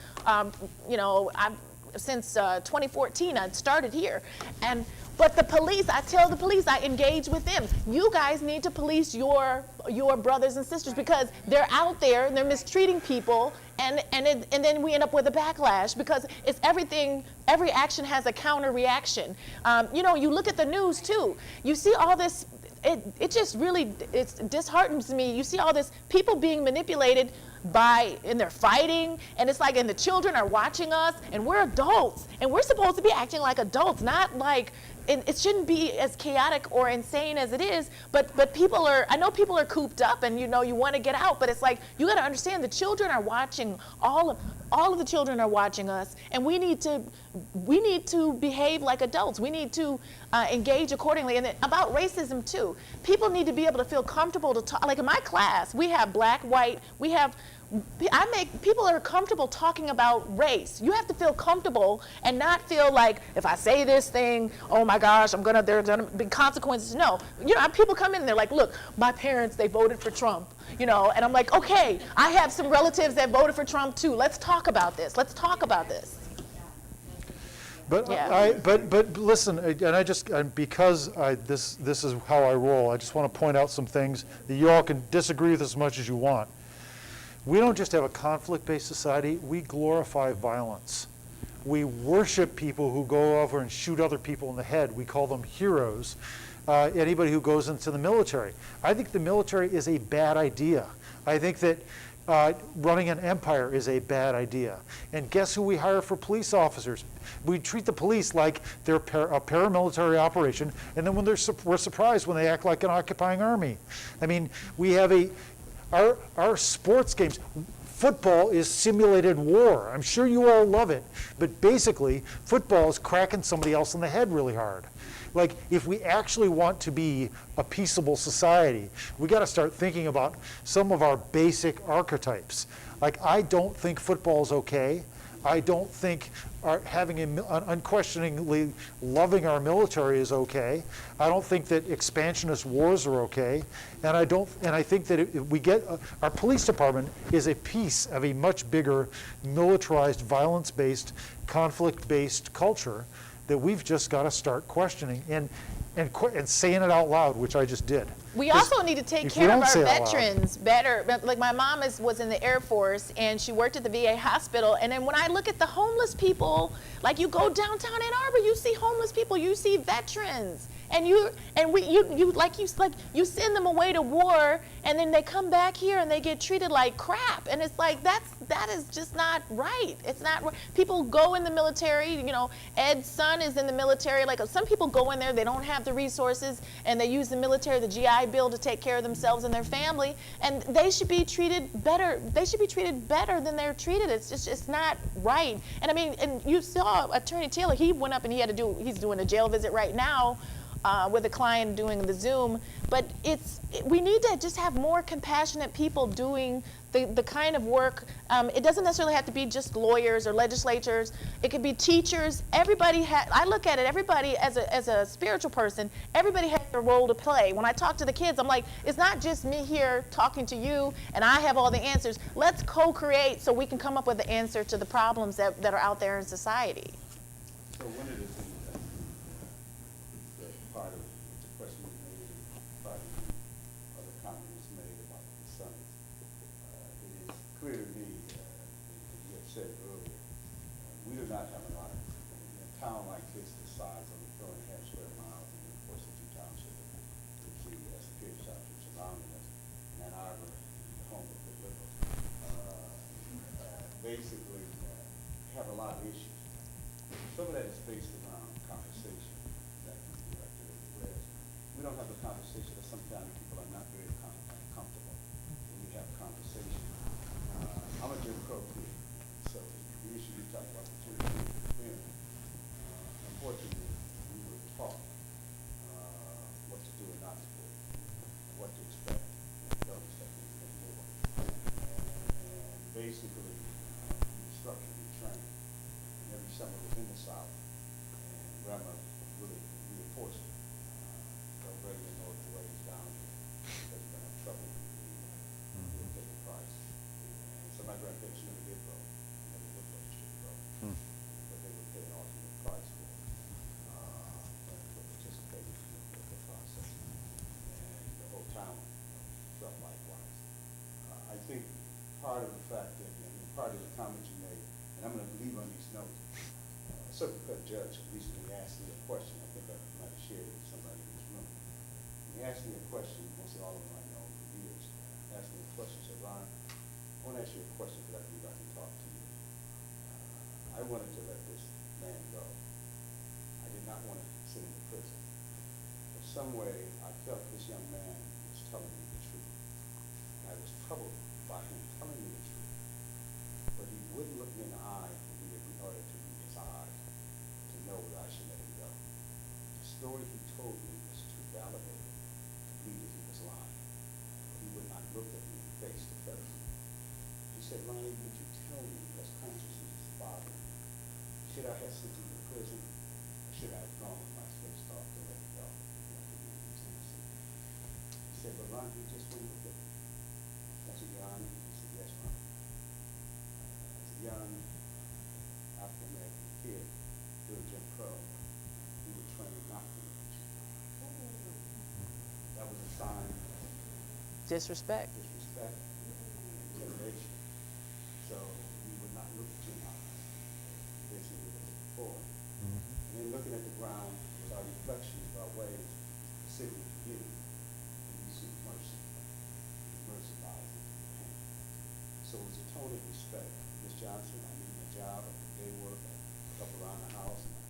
Since 2014, I started here. But the police, I tell the police, I engage with them. You guys need to police your brothers and sisters, because they're out there and they're mistreating people, and then we end up with a backlash, because it's everything. Every action has a counter reaction. You look at the news too. You see all this. It just really disheartens me. You see all this people being manipulated and they're fighting, and it's like, and the children are watching us, and we're adults, and we're supposed to be acting like adults, not like. It shouldn't be as chaotic or insane as it is, but I know people are cooped up, and you want to get out, but it's like, you got to understand, the children are watching, all of the children are watching us, and we need to behave like adults. We need to engage accordingly. And then about racism too, people need to be able to feel comfortable to talk. Like in my class, we have black, white, people are comfortable talking about race. You have to feel comfortable and not feel like, if I say this thing, oh my gosh, there are gonna be consequences. No, people come in and they're like, look, my parents, they voted for Trump, and I'm like, okay, I have some relatives that voted for Trump too. Let's talk about this. But Yeah. but listen, and because this is how I roll, I just want to point out some things that you all can disagree with as much as you want. We don't just have a conflict-based society, we glorify violence. We worship people who go over and shoot other people in the head. We call them heroes. Anybody who goes into the military. I think the military is a bad idea. I think that running an empire is a bad idea. And guess who we hire for police officers? We treat the police like they're a paramilitary operation, and then we're surprised when they act like an occupying army. I mean, we have our sports games. Football is simulated war. I'm sure you all love it, but basically, football is cracking somebody else in the head really hard. Like, if we actually want to be a peaceable society, we got to start thinking about some of our basic archetypes. Like, I don't think football is okay. I don't think unquestioningly loving our military is okay. I don't think that expansionist wars are okay. And I think that if we get our police department is a piece of a much bigger militarized, violence-based conflict-based culture that we've just got to start questioning and saying it out loud, which I just did. We also need to take if we care of don't our say it out loud- veterans better. Like my mom was in the Air Force and she worked at the VA hospital. And then when I look at the homeless people, like you go downtown Ann Arbor, you see homeless people, you see veterans. And you send them away to war, and then they come back here and they get treated like crap. And it's like that is just not right. It's not right. People go in the military. You know, Ed's son is in the military. Like some people go in there, they don't have the resources, and they use the military, the GI Bill, to take care of themselves and their family. And they should be treated better. They should be treated better than they're treated. It's not right. And I mean, and you saw Attorney Taylor. He went up and he's doing a jail visit right now. With a client doing the Zoom, but we need to just have more compassionate people doing the kind of work. It doesn't necessarily have to be just lawyers or legislators. It could be teachers. Everybody I look at it, everybody as a spiritual person, everybody has a role to play. When I talk to the kids, I'm like, it's not just me here talking to you and I have all the answers. Let's co-create so we can come up with the answer to the problems that are out there in society. So one of the things that part of the question you made, part of the other comments made about the summit, it is clear to me, as you have said earlier, we do not have a lot of, in a town like this, the size of 2.5 square miles, and of course the two townships, the Superior Township surrounding us, Ann Arbor, the home of the liberal, basically have a lot of issues. Some of that is based around conversation that whereas we don't have a conversation that sometimes people are not very comfortable when we have a conversation. I'm a Jim Crow kid, so the issue you talk about the 2 years, unfortunately, we were taught what to do and not to do, and what to expect, and don't expect anything more. And basically, we were structured and trained. And every summer was in the South, and grandma really reinforced it. Don't bring your north ways down here, because you're gonna have trouble with the ticket price. And so my grandparents never did vote, never looked like they should vote, but they would pay an alternate price for it, and for participating in the process. And the whole town felt likewise. I think part of the fact that, and part of the comment you made, and I'm gonna leave on these notes, a circuit court judge recently asked me a question. I think I might have shared it with somebody in this room. He asked me a question, mostly all of them I know for years, asked me a question, said, Ron, I want to ask you a question because I believe I can talk to you. I wanted to let this man go. I did not want to send him to prison. In some way, I felt this young man was telling me the truth. And I was troubled by him telling me the truth. But he wouldn't look me in the eye in order to read his eyes to know that I should let him go. The story he told me was too validated to believe that he was lying. He would not look at me face to face. He said, Ronnie, would you tell me, because consciousness is bothering me, should I have sent him to prison, or should I have gone with my first thought to let him go? He said, but Ronnie, you just wouldn't look at me. I said, Your Honor? He said, yes, Ronnie. As a young African-American kid during Jim Crow, we were trained not to look at you. That was a sign of Disrespect. disrespect and intimidation. So we would not look at you in the eyes. Eventually we looked at the floor. And then looking at the ground was our reflections of our ways, specifically for you. And we seek mercy. And mercy lies in your hand. So it was a tone of respect. Ms. Johnson, I need a job, I do day work, I help around the house, and I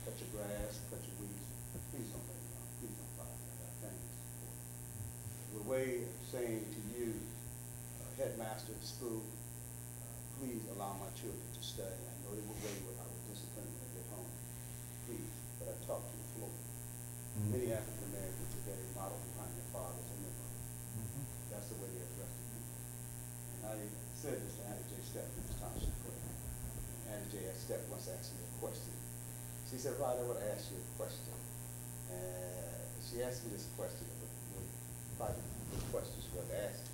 cut your grass, cut your weeds. Please don't let me down. Please don't fire me. I got things for you. The way of saying to you, headmaster of the school, please allow my children to stay. I know they were wayward, I would discipline them when they get home. Please, but I talk to the floor. Many African Americans today model behind their fathers and their mothers. That's the way they address the people. And I said this to Atty Step in this township clerk. And Atty Step once asked me a question. She said, Rod, I want to ask you a question. And she asked me this question, probably the question she was asking.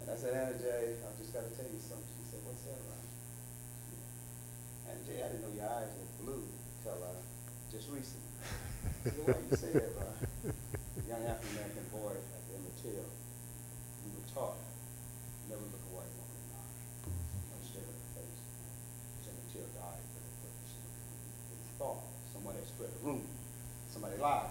And I said, Atty, I just got to tell you something. She said, what's that, Ron? Man, Jay, I didn't know your eyes were blue until just recently. I said, why you say that, bro? Young African-American boy at the Mattel, we were taught, never look a white woman in the eye. Don't stare at her face. So Mattel died for the purpose of thought. Someone had spread a rumor. Somebody lied.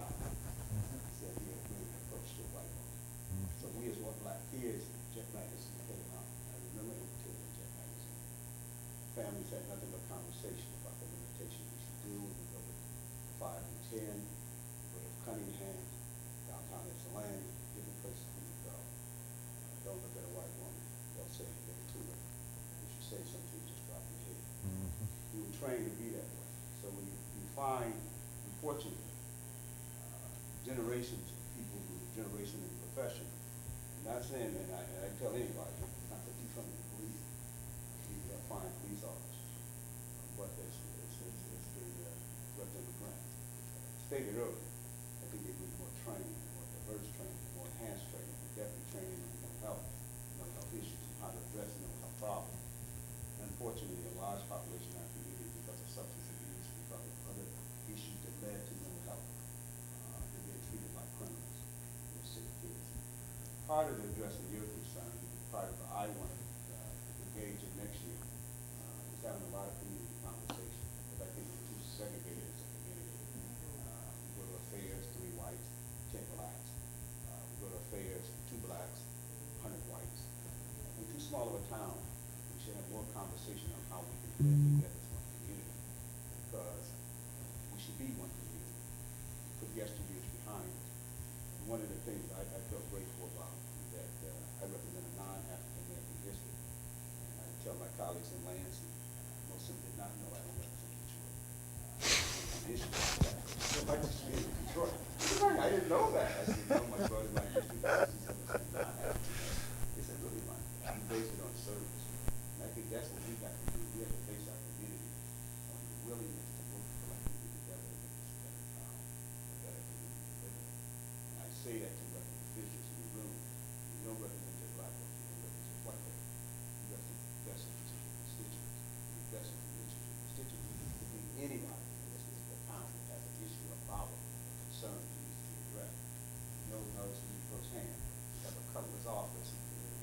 Said he had really approached a white woman. So we as one black kids, Jeff Magazine came out. I remember it until Jeff Magazine. Families had nothing but conversation about the limitations we should do. We go to 5 and 10, we go to Cunningham, downtown Ypsilanti, different places we would go. Don't look at a white woman. They'll say anything to her. If you say something, just drop your head. We were trained to be that way. So when you find, unfortunately, generations of people who are generation in the profession, I'm not saying, and I tell anybody, not to become the police, you can find police officers, but it's the Representative Ronnie stated earlier, I think they need more training, more diverse training, more enhanced training, definitely training on mental health issues, and how to address mental health problems. Unfortunately, a large population in our community, because of substance abuse, because of other issues that led to mental health, they're being treated like criminals. They're sick kids. Part of addressing your concern, part of what I want to engage in next year, is having a lot of community conversations. Because I think we're too segregated as a community. We go to affairs, 3 whites, 10 blacks. We go to affairs, 2 blacks, 100 whites. We're too small of a town. We should have more conversation on how we can live together as one community. Because we should be one community. Put yesteryears behind us. And one of the things I feel grateful about is that I represent a non-African American district. And I tell my colleagues in Lansing, most of them did not know I don't represent Detroit. An issue like that. I just be in Detroit. I didn't know that. I said, no, my brother, my district, non-African. They said, really, man, we base it on service. And I think that's what we got to do. We have to base our community on the willingness to work collectively together to make this better town, a better community to live in. And I say that to elected officials in the room. You don't represent just black folks, you don't represent white folks. You represent the best interest of your constituents. The best interest of your constituents could be anybody in this physical town that has an issue, a problem, a concern that needs to be addressed. No one knows me firsthand. We have a colorless office,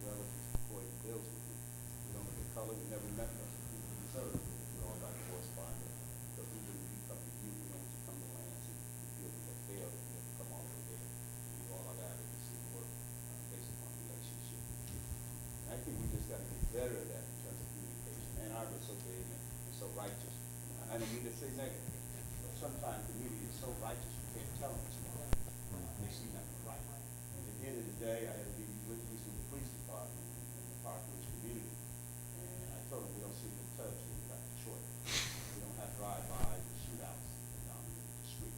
relatives McCoy deals with me. We don't look at color, we never met most of the people we serve. We're all like correspondent. Because we wouldn't be coming to you, we don't just come to Lansing and deal with that fail, we have to come all over there. We do all of that advocacy work based upon relationship. And I think we just got to get better at that in terms of communication. Ann Arbor is so big and so righteous. I don't mean to say negative, but sometimes the media is so righteous you can't tell them it's wrong. They see nothing right. And at the end of the day, I had to be with the police department in the Park Ridge community. And I told them we don't see the touch that we got Detroit. We don't have drive-bys and shootouts down the street.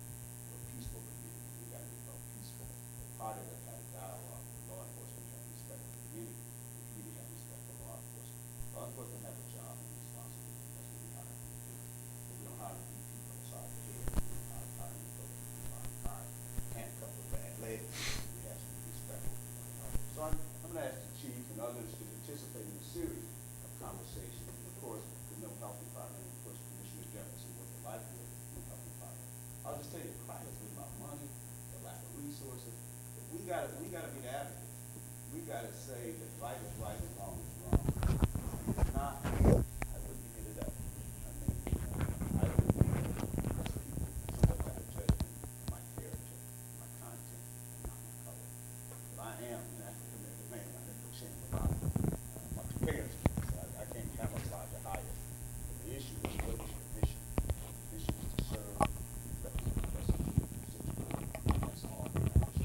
We're a peaceful community. We got to become peaceful. But part of it had a dialogue with law enforcement and respect for the community. The community has respect for law enforcement. Law enforcement have a job and responsibility. That's what we hire them to do. But we don't hire them to beat people upside the head. We don't hire them to throw people behind cars, handcuff with bad legs. We have to be respectful. So I'm going to ask the chief and others to participate in a series of conversations. And of course, the mental health department, and of course, Commissioner Jefferson worked a lot with the mental health department. I'll just tell you, the crime has been about money, the lack of resources. But we got to be the advocates. We got to say that right is right and wrong is wrong. If not, I wouldn't get it up. I mean, I would be because people somewhat have a judgment of my character, my content, and not my color. But I am an African American man. I make no shame about it. My parents, I can't camouflage or hide it. But the issue is, what is your mission? The mission is to serve, represent the best of your constituents. That's all that matters.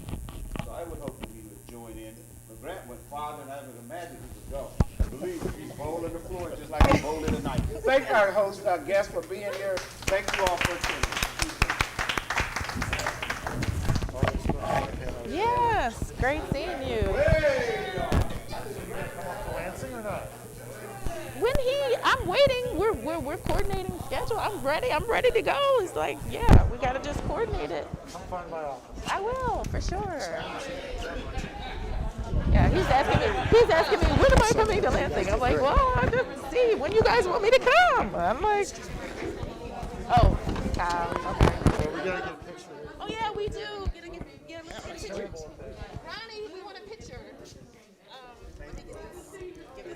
So I would hope that we would join in. LaGrand went farther than I would imagine he would go. Believe me, he's bowling the floor just like he's bowling tonight. Thank our host, our guests for being here. Thank you all for attending. Yes, great seeing you. Lansing or not? I'm waiting. We're coordinating schedule. I'm ready to go. It's like, yeah, we gotta just coordinate it. Come find my office. I will, for sure. Yeah, he's asking me, when am I coming to Lansing? I'm like, well, I just see when you guys want me to come. I'm like, Oh, okay. We gotta get a picture. Oh, yeah, we do. Get a picture. Ronnie, we want a picture. Let me get this.